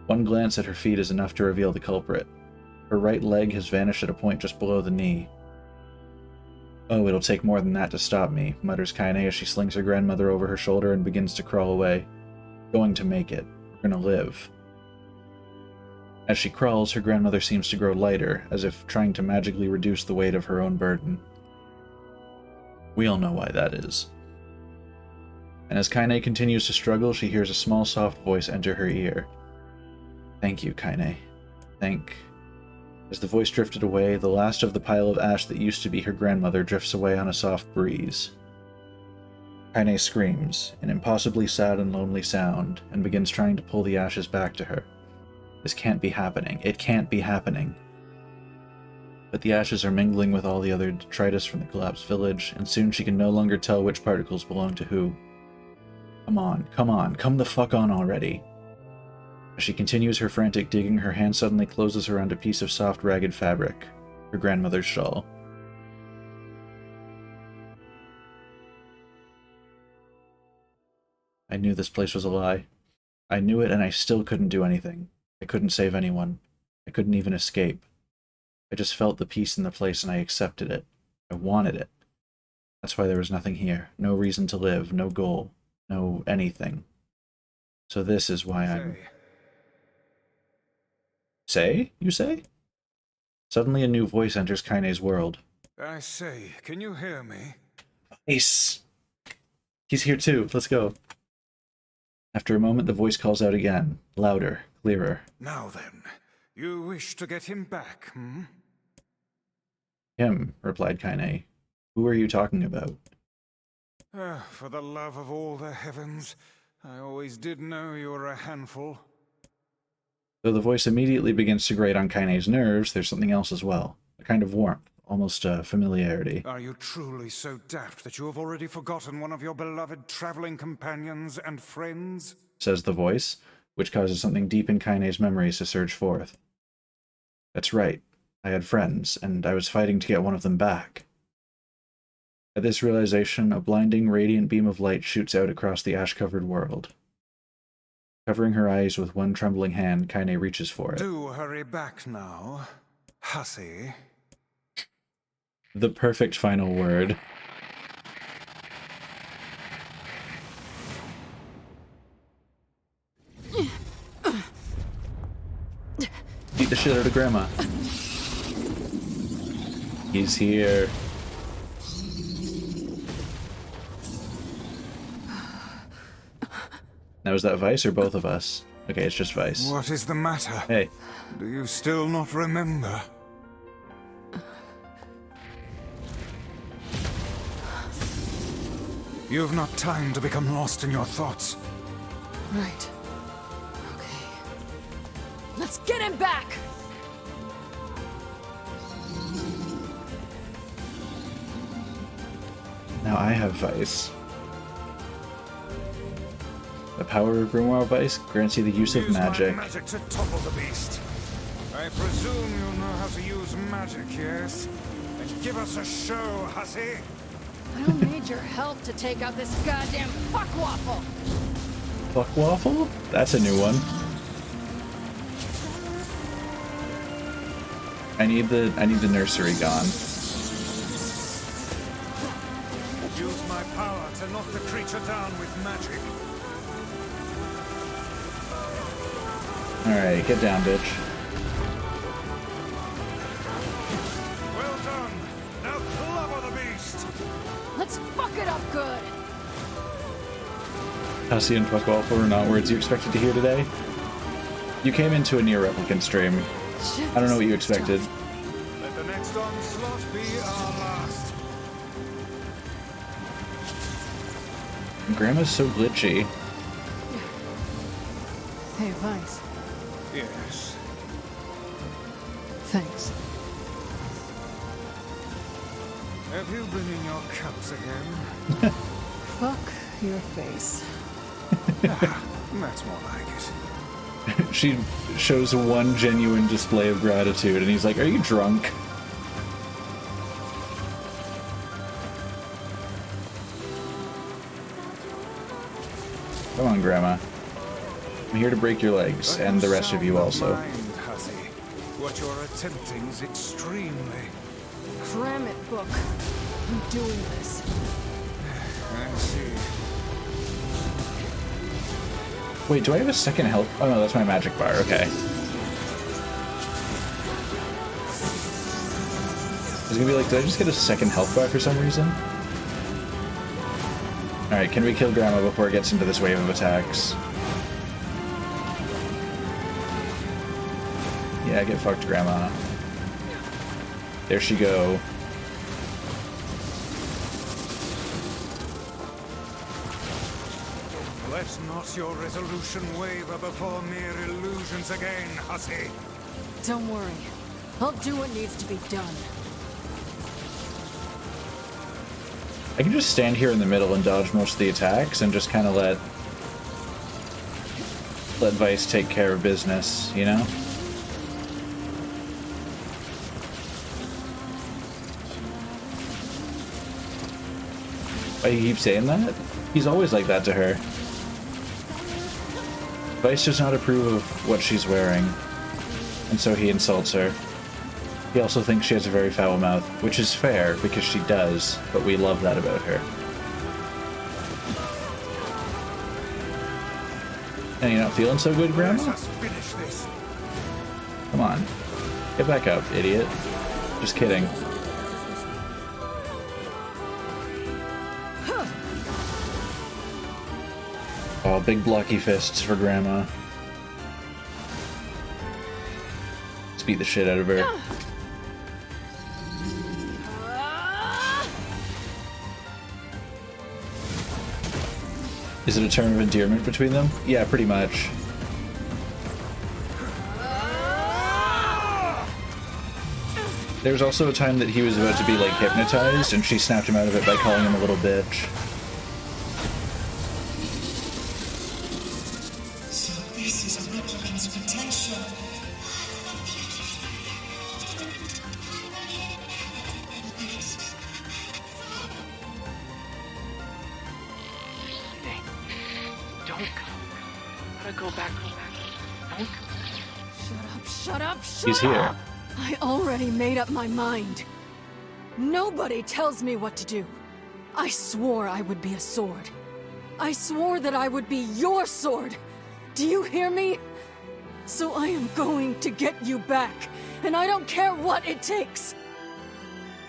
One glance at her feet is enough to reveal the culprit. Her right leg has vanished at a point just below the knee. Oh, it'll take more than that to stop me, mutters Kaine as she slings her grandmother over her shoulder and begins to crawl away. Going to make it. We're gonna live. As she crawls, her grandmother seems to grow lighter, as if trying to magically reduce the weight of her own burden. We all know why that is. And as Kaine continues to struggle, she hears a small, soft voice enter her ear. Thank you, Kaine. Thank... As the voice drifted away, the last of the pile of ash that used to be her grandmother drifts away on a soft breeze. Kaine screams, an impossibly sad and lonely sound, and begins trying to pull the ashes back to her. This can't be happening. It can't be happening. But the ashes are mingling with all the other detritus from the collapsed village, and soon she can no longer tell which particles belong to who. Come on, come the fuck on already. As she continues her frantic digging, her hand suddenly closes around a piece of soft, ragged fabric, her grandmother's shawl. I knew this place was a lie. I knew it, and I still couldn't do anything. I couldn't save anyone. I couldn't even escape. I just felt the peace in the place, and I accepted it. I wanted it. That's why there was nothing here. No reason to live, no goal, no anything. So this is why I'm... Say? You say? Suddenly a new voice enters Kaine's world. I say, can you hear me? Nice. He's here too. Let's go. After a moment, the voice calls out again. Louder, clearer. Now then, you wish to get him back, hmm? Him, replied Kaine. Who are you talking about? For the love of all the heavens, I always did know you were a handful. Though the voice immediately begins to grate on Kaine's nerves, there's something else as well. A kind of warmth, almost a familiarity. Are you truly so daft that you have already forgotten one of your beloved traveling companions and friends? Says the voice, which causes something deep in Kaine's memories to surge forth. That's right. I had friends, and I was fighting to get one of them back. At this realization, a blinding, radiant beam of light shoots out across the ash-covered world. Covering her eyes with one trembling hand, Kaine reaches for it. Do hurry back now, hussy. The perfect final word. Beat the shit out of Grandma. He's here. Now is that Vice or both of us? Okay, it's just Vice. What is the matter? Hey. Do you still not remember? You've not time to become lost in your thoughts. Right. Okay. Let's get him back! Now I have Vice. The power of Grimoire Vice grants you the use of magic. My magic to topple the beast. I presume you know how to use magic, yes? And give us a show, hussy. I don't need your help to take out this goddamn fuckwaffle. Fuckwaffle? That's a new one. I need the nursery gone. Use my power to knock the creature down with magic. Alright, get down, bitch. Well done. Now clobber the beast. Let's fuck it up good. Hussy and fuckwaffle were not words you expected to hear today. You came into a NieR Replicant stream. I don't know what you expected. Let the next onslaught be our last. Grandma's so glitchy. Hey, Vice. Yes. Thanks. Have you been in your cups again? Fuck your face. That's more like it. She shows one genuine display of gratitude, and he's like, "Are you drunk?" Come on, Grandma. I'm here to break your legs, and the rest of you also. Hussy. What you're attempting is extremely... Cram it, book. I'm doing this. I see. Wait, do I have a second health? Oh no, that's my magic bar, okay. was gonna be like, did I just get a second health bar for some reason? Alright, can we kill Grandma before it gets into this wave of attacks? Yeah, get fucked, Grandma. There she go. Let not your resolution waver before mere illusions again, hussy. Don't worry. I'll do what needs to be done. I can just stand here in the middle and dodge most of the attacks and just kind of let Vice take care of business, you know? Why do you keep saying that? He's always like that to her. Vice does not approve of what she's wearing, and so he insults her. He also thinks she has a very foul mouth, which is fair, because she does, but we love that about her. And you're not feeling so good, Grandma? Let us finish this. Come on. Get back up, idiot. Just kidding. Oh, big blocky fists for Grandma. Let's beat the shit out of her. Is it a term of endearment between them? Yeah, pretty much. There was also a time that he was about to be, like, hypnotized, and she snapped him out of it by calling him a little bitch. So this is a replicant's potential. Don't go. Gotta go back. Don't go. Shut up, He's here. I already made up my mind. Nobody tells me what to do. I swore I would be a sword. I swore that I would be your sword. Do you hear me? So I am going to get you back, and I don't care what it takes.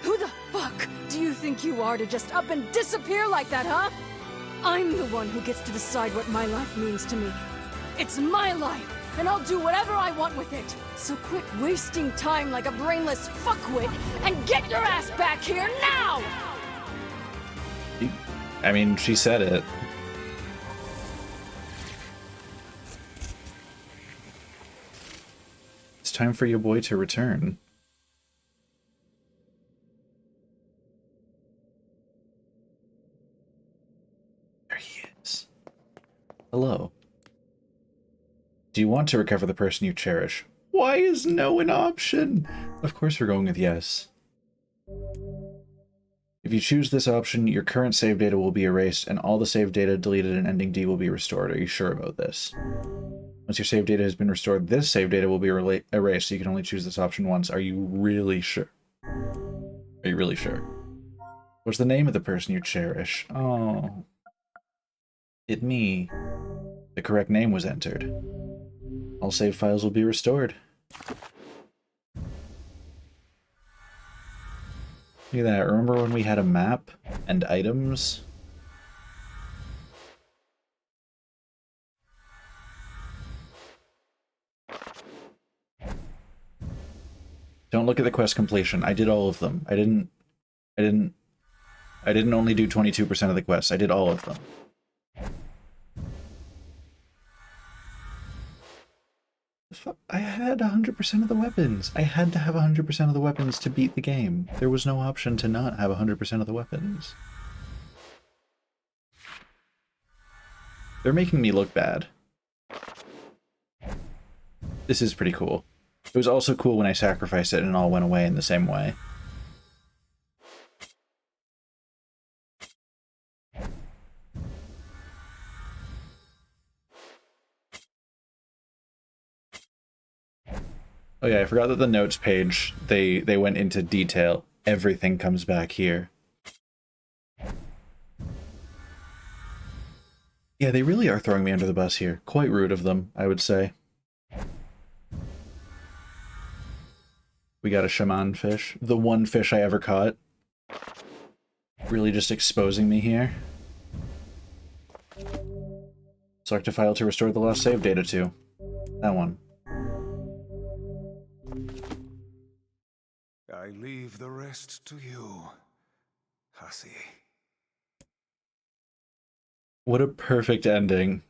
Who the fuck do you think you are to just up and disappear like that, huh? I'm the one who gets to decide what my life means to me. It's my life, and I'll do whatever I want with it. So quit wasting time like a brainless fuckwit and get your ass back here now! I mean, she said it. It's time for your boy to return. There he is. Hello. Do you want to recover the person you cherish? Why is no an option? Of course we're going with yes. If you choose this option, your current save data will be erased, and all the save data deleted in ending D will be restored. Are you sure about this? Once your save data has been restored, this save data will be erased, so you can only choose this option once. Are you really sure? Are you really sure? What's the name of the person you cherish? Oh. It me. The correct name was entered. All save files will be restored. Look at that. Remember when we had a map and items? Don't look at the quest completion. I did all of them. I didn't only do 22% of the quests. I did all of them. I had 100% of the weapons. I had to have 100% of the weapons to beat the game. There was no option to not have 100% of the weapons. They're making me look bad. This is pretty cool. It was also cool when I sacrificed it and it all went away in the same way. Oh yeah, I forgot that the notes page, they went into detail. Everything comes back here. Yeah, they really are throwing me under the bus here. Quite rude of them, I would say. We got a shaman fish. The one fish I ever caught. Really just exposing me here. Select a file to restore the lost save data to. That one. I leave the rest to you, Hussy. What a perfect ending.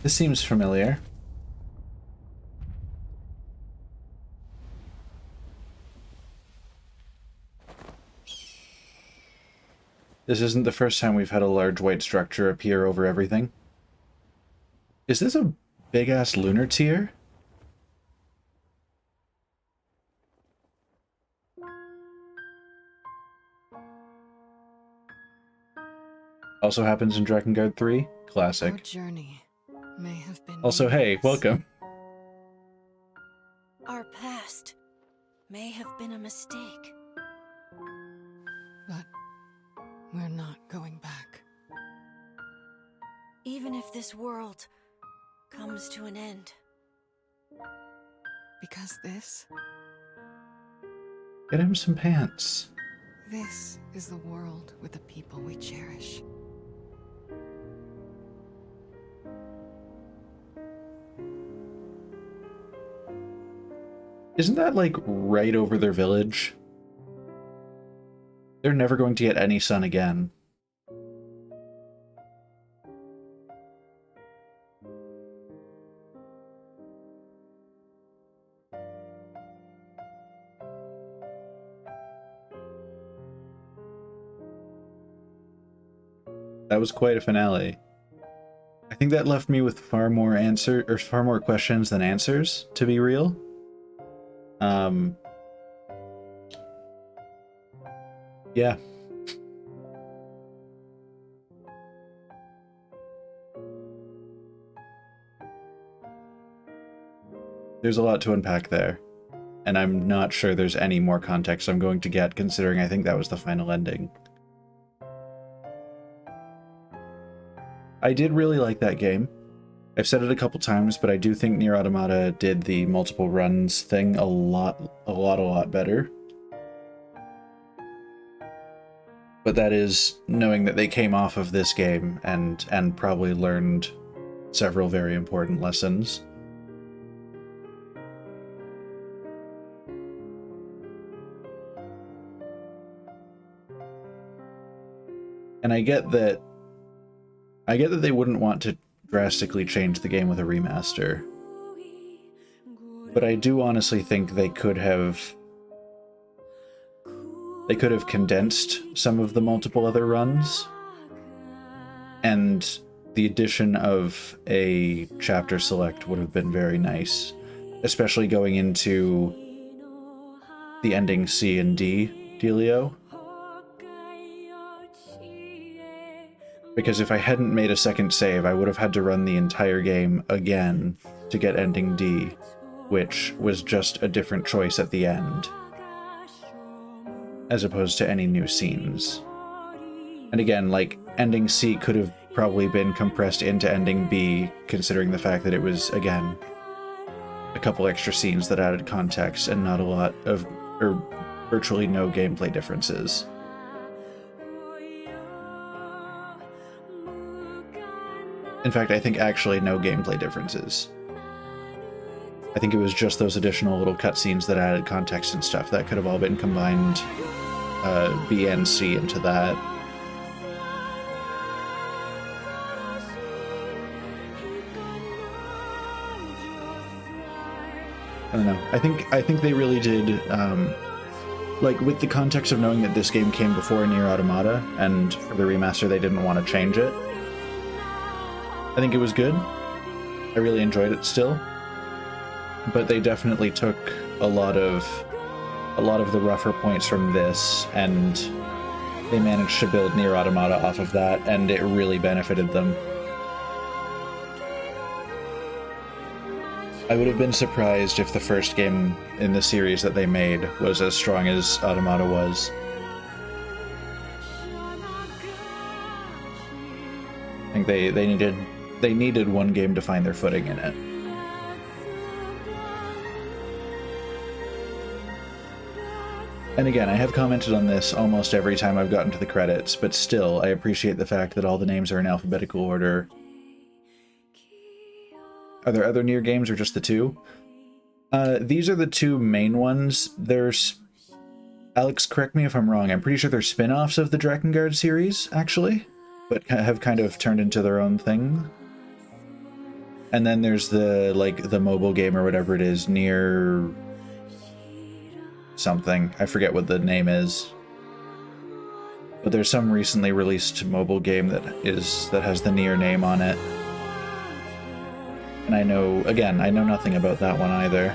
This seems familiar. This isn't the first time we've had a large white structure appear over everything. Is this a big-ass lunar tier? Also happens in Drakengard 3. Classic. Our journey may have been Also, hey, meaningless. welcome. Our past may have been a mistake. But we're not going back. Even if this world comes to an end. Because this Get him some pants. is the world with the people we cherish. Isn't that, like, right over their village? They're never going to get any sun again. That was quite a finale. I think that left me with far more questions than answers, to be real. Yeah. There's a lot to unpack there, and I'm not sure there's any more context I'm going to get, considering I think that was the final ending. I did really like that game. I've said it a couple times, but I do think NieR Automata did the multiple runs thing a lot better. But that is knowing that they came off of this game and probably learned several very important lessons. And I get that they wouldn't want to drastically change the game with a remaster. But I do honestly think they could have condensed some of the multiple other runs, and the addition of a chapter select would have been very nice, especially going into the ending C and D dealio. Because if I hadn't made a second save, I would have had to run the entire game again to get ending D, which was just a different choice at the end, as opposed to any new scenes. And again, like, ending C could have probably been compressed into ending B, considering the fact that it was, again, a couple extra scenes that added context and not a lot of, or virtually no gameplay differences. In fact, I think actually no gameplay differences. I think it was just those additional little cutscenes that added context and stuff that could have all been combined, B and C into that. I don't know. I think they really did, like, with the context of knowing that this game came before NieR Automata, and for the remaster they didn't want to change it. I think it was good. I really enjoyed it still. But they definitely took a lot of the rougher points from this, and they managed to build NieR Automata off of that, and it really benefited them. I would have been surprised if the first game in the series that they made was as strong as Automata was. think they needed one game to find their footing in it. And again, I have commented on this almost every time I've gotten to the credits, but still, I appreciate the fact that all the names are in alphabetical order. Are there other NieR games or just the two? These are the two main ones. There's... Alex, correct me if I'm wrong, I'm pretty sure they're spin-offs of the Drakengard series, actually, but have kind of turned into their own thing. And then there's the, like, the mobile game or whatever it is, NieR... something. I forget what the name is. But there's some recently released mobile game that has the NieR name on it. And I know, again, I know nothing about that one either.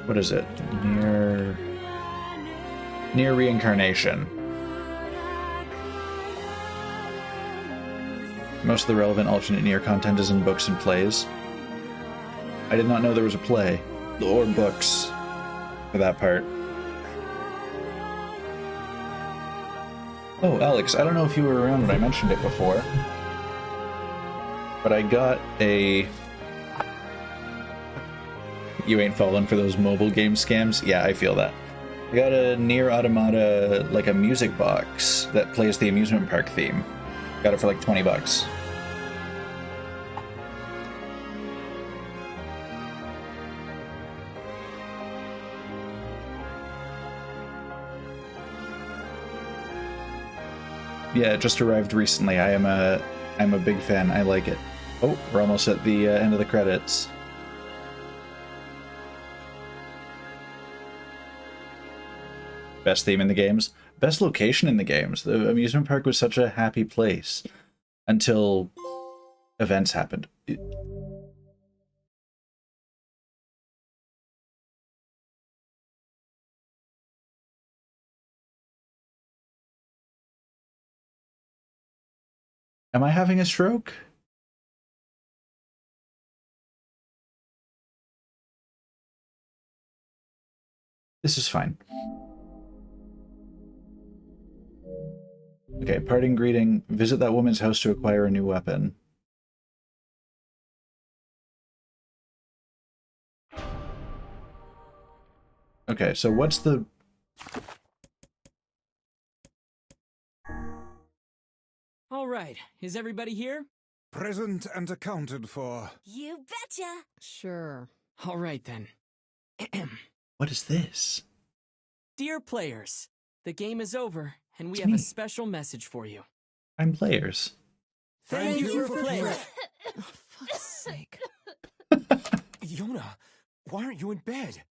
What is it? NieR Reincarnation. Most of the relevant alternate NieR content is in books and plays. I did not know there was a play, or books, for that part. Oh, Alex, I don't know if you were around when I mentioned it before, but I got a... You ain't falling for those mobile game scams? Yeah, I feel that. I got a NieR Automata, like a music box that plays the amusement park theme. Got it for like 20 bucks. Yeah, it just arrived recently. I'm a big fan. I like it. Oh, we're almost at the end of the credits. Best theme in the games. Best location in the games. The amusement park was such a happy place until events happened. Am I having a stroke? This is fine. Okay, parting greeting. Visit that woman's house to acquire a new weapon. Okay, so what's the... All right, is everybody here? Present and accounted for. You betcha! Sure. All right then. What is this? Dear players, the game is over, and we It's have me. a special message for you. I'm players. Thank you for playing. Oh, fuck's sake. Yona, why aren't you in bed?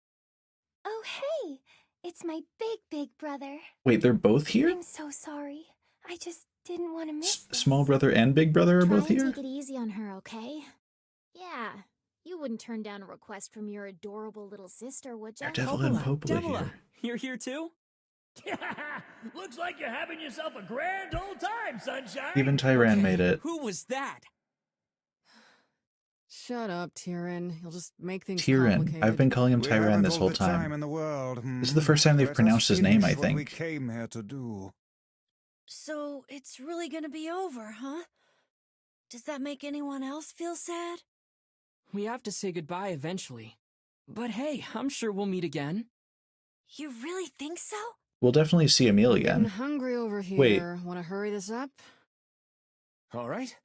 Oh, hey! It's my big brother. Wait, they're both here? I'm so sorry. I just didn't want to miss this. Small brother and big brother are both Try and here? take it easy on her, okay? Yeah, you wouldn't turn down a request from your adorable little sister, would ya? Devil and Popola Devila, here. you're here too? Looks like you're having yourself a grand old time, sunshine. Even Tyran made it. Who was that? Shut up, Tyran. You'll just make things Tyran. complicated. I've been calling him We Tyran haven't this all whole the time time. in the world. This is the first time they've Let us pronounced his name, I finish what we think. came here to do. So, it's really gonna be over, huh? Does that make anyone else feel sad? We have to say goodbye eventually. But hey, I'm sure we'll meet again. You really think so? We'll definitely see Emil I'm getting again. hungry over here. Wait. Want to hurry this up? All right.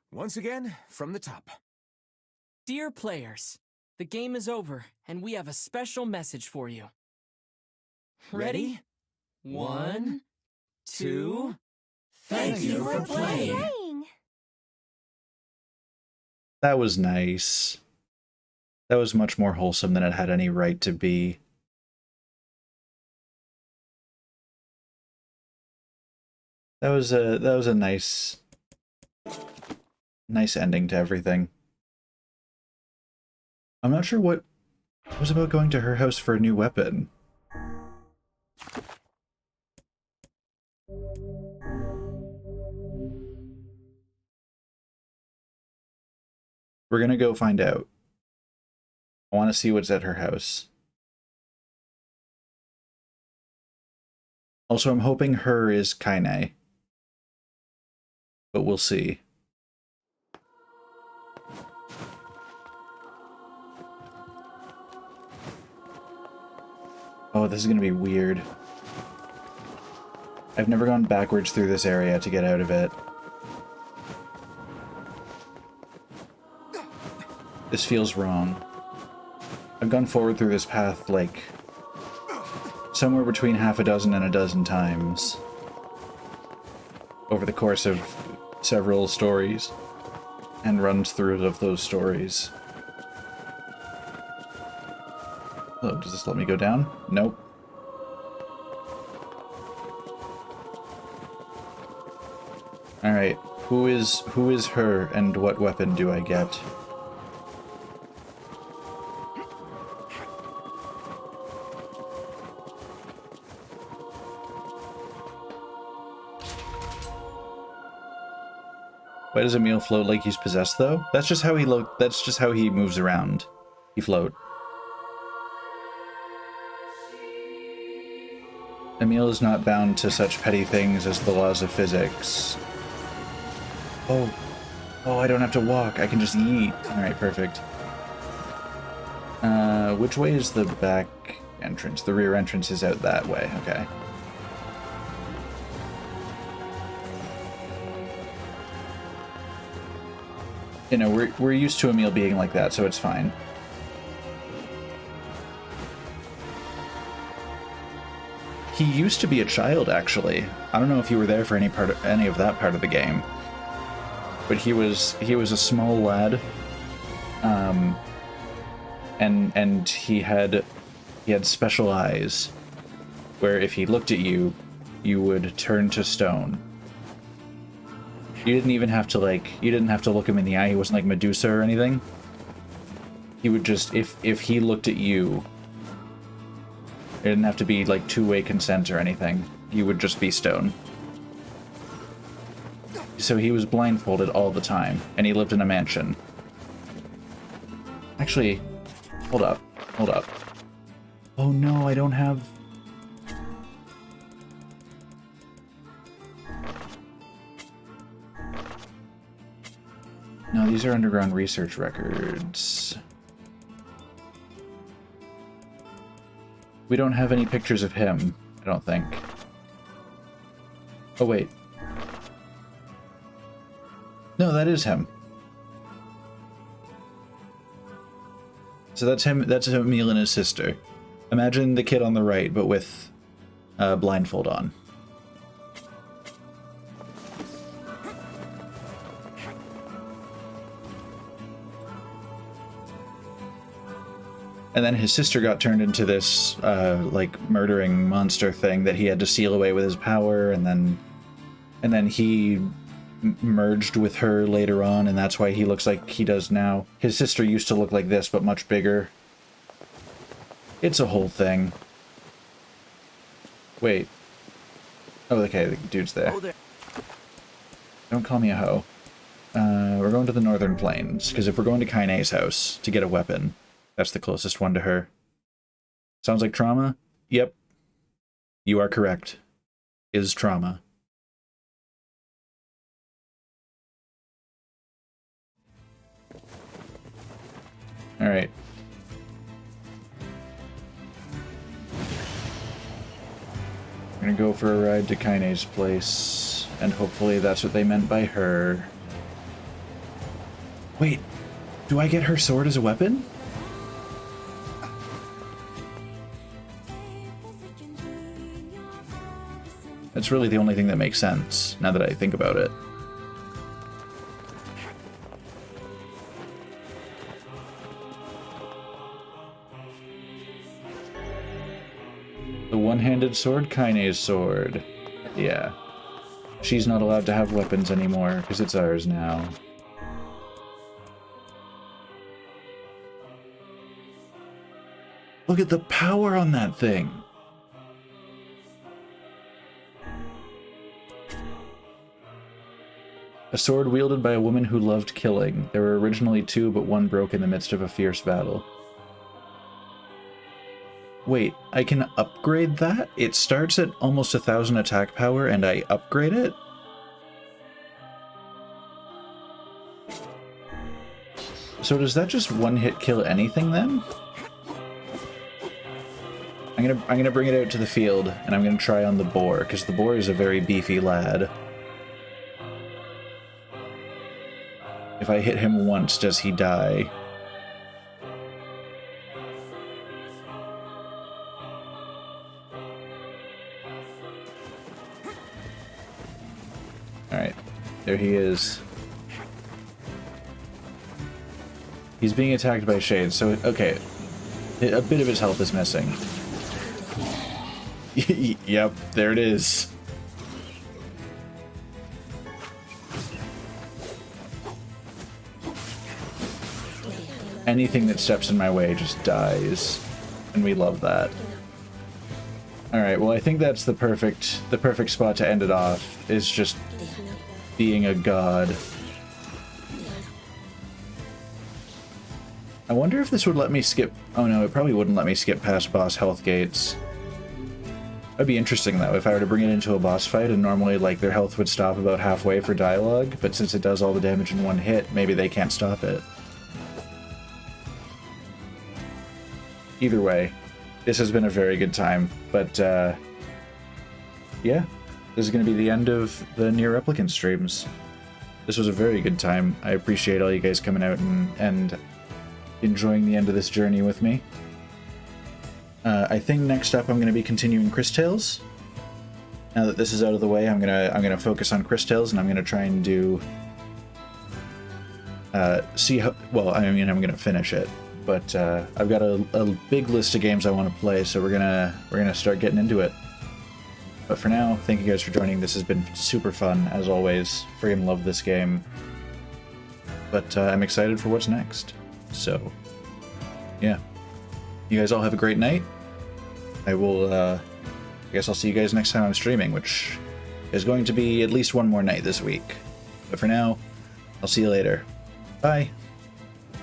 Once again, from the top. Dear players, the game is over, and we have a special message for you. Ready? 1, 2... Thank you for playing! That was nice. That was much more wholesome than it had any right to be. That was a nice ending to everything. I'm not sure what was about going to her house for a new weapon. We're gonna go find out. I want to see what's at her house. Also, I'm hoping her is Kaine. But we'll see. Oh, this is gonna be weird. I've never gone backwards through this area to get out of it. This feels wrong. I've gone forward through this path, like, somewhere between half a dozen and a dozen times over the course of several stories and runs through of those stories. Oh, does this let me go down? Nope. Alright, who is her and what weapon do I get? Why does Emil float like he's possessed, though? That's just how he that's just how he moves around. He float. Emil is not bound to such petty things as the laws of physics. Oh. Oh, I don't have to walk. I can just yeet. Alright, perfect. Which way is the back entrance? The rear entrance is out that way. Okay. You know, we're used to Emil being like that, so it's fine. He used to be a child, actually. I don't know if you were there for any of that part of the game, but he was a small lad, and he had special eyes, where if he looked at you, you would turn to stone. You didn't even have to, like, you didn't have to look him in the eye. He wasn't like Medusa or anything. He would just, if he looked at you, it didn't have to be like two-way consent or anything. You would just be stone. So he was blindfolded all the time, and he lived in a mansion. Actually, hold up. Oh no, I don't have... No, these are underground research records. We don't have any pictures of him, I don't think. Oh, wait. No, that is him. So that's him, that's Emil and his sister. Imagine the kid on the right, but with a blindfold on. And then his sister got turned into this, like, murdering monster thing that he had to seal away with his power, and then he merged with her later on, and that's why he looks like he does now. His sister used to look like this, but much bigger. It's a whole thing. Wait. Oh, okay, the dude's there. Don't call me a hoe. We're going to the Northern Plains, because if we're going to Kaine's house to get a weapon... That's the closest one to her. Sounds like trauma? Yep. You are correct. Is trauma. Alright. We're gonna go for a ride to Kaine's place, and hopefully that's what they meant by her. Wait, do I get her sword as a weapon? That's really the only thing that makes sense, now that I think about it. The one-handed sword? Kaine's sword. Yeah. She's not allowed to have weapons anymore, because it's ours now. Look at the power on that thing! A sword wielded by a woman who loved killing. There were originally two, but one broke in the midst of a fierce battle. Wait, I can upgrade that? It starts at almost 1,000 attack power and I upgrade it? So does that just one-hit kill anything then? I'm gonna bring it out to the field and I'm gonna try on the boar, because the boar is a very beefy lad. If I hit him once, does he die? Alright, there he is. He's being attacked by shades, so okay. A bit of his health is missing. Yep, there it is. Anything that steps in my way just dies, and we love that. Alright, well I think that's the perfect spot to end it off, is just being a god. I wonder if this would let me skip... Oh no, it probably wouldn't let me skip past boss health gates. That'd be interesting though, if I were to bring it into a boss fight and normally like their health would stop about halfway for dialogue, but since it does all the damage in one hit, maybe they can't stop it. Either way, this has been a very good time, but yeah, this is going to be the end of the NieR Replicant streams. This was a very good time. I appreciate all you guys coming out and enjoying the end of this journey with me. I think next up I'm going to be continuing Chris Tales. Now that this is out of the way, I'm gonna focus on Chris Tales, and I'm gonna try and do see how well. I mean, I'm gonna finish it, but I've got a big list of games I want to play, so we're gonna start getting into it. But for now, thank you guys for joining. This has been super fun as always. Freaking love this game. But I'm excited for what's next. So yeah, you guys all have a great night. I will, I guess I'll see you guys next time I'm streaming, which is going to be at least one more night this week. But for now, I'll see you later. Bye!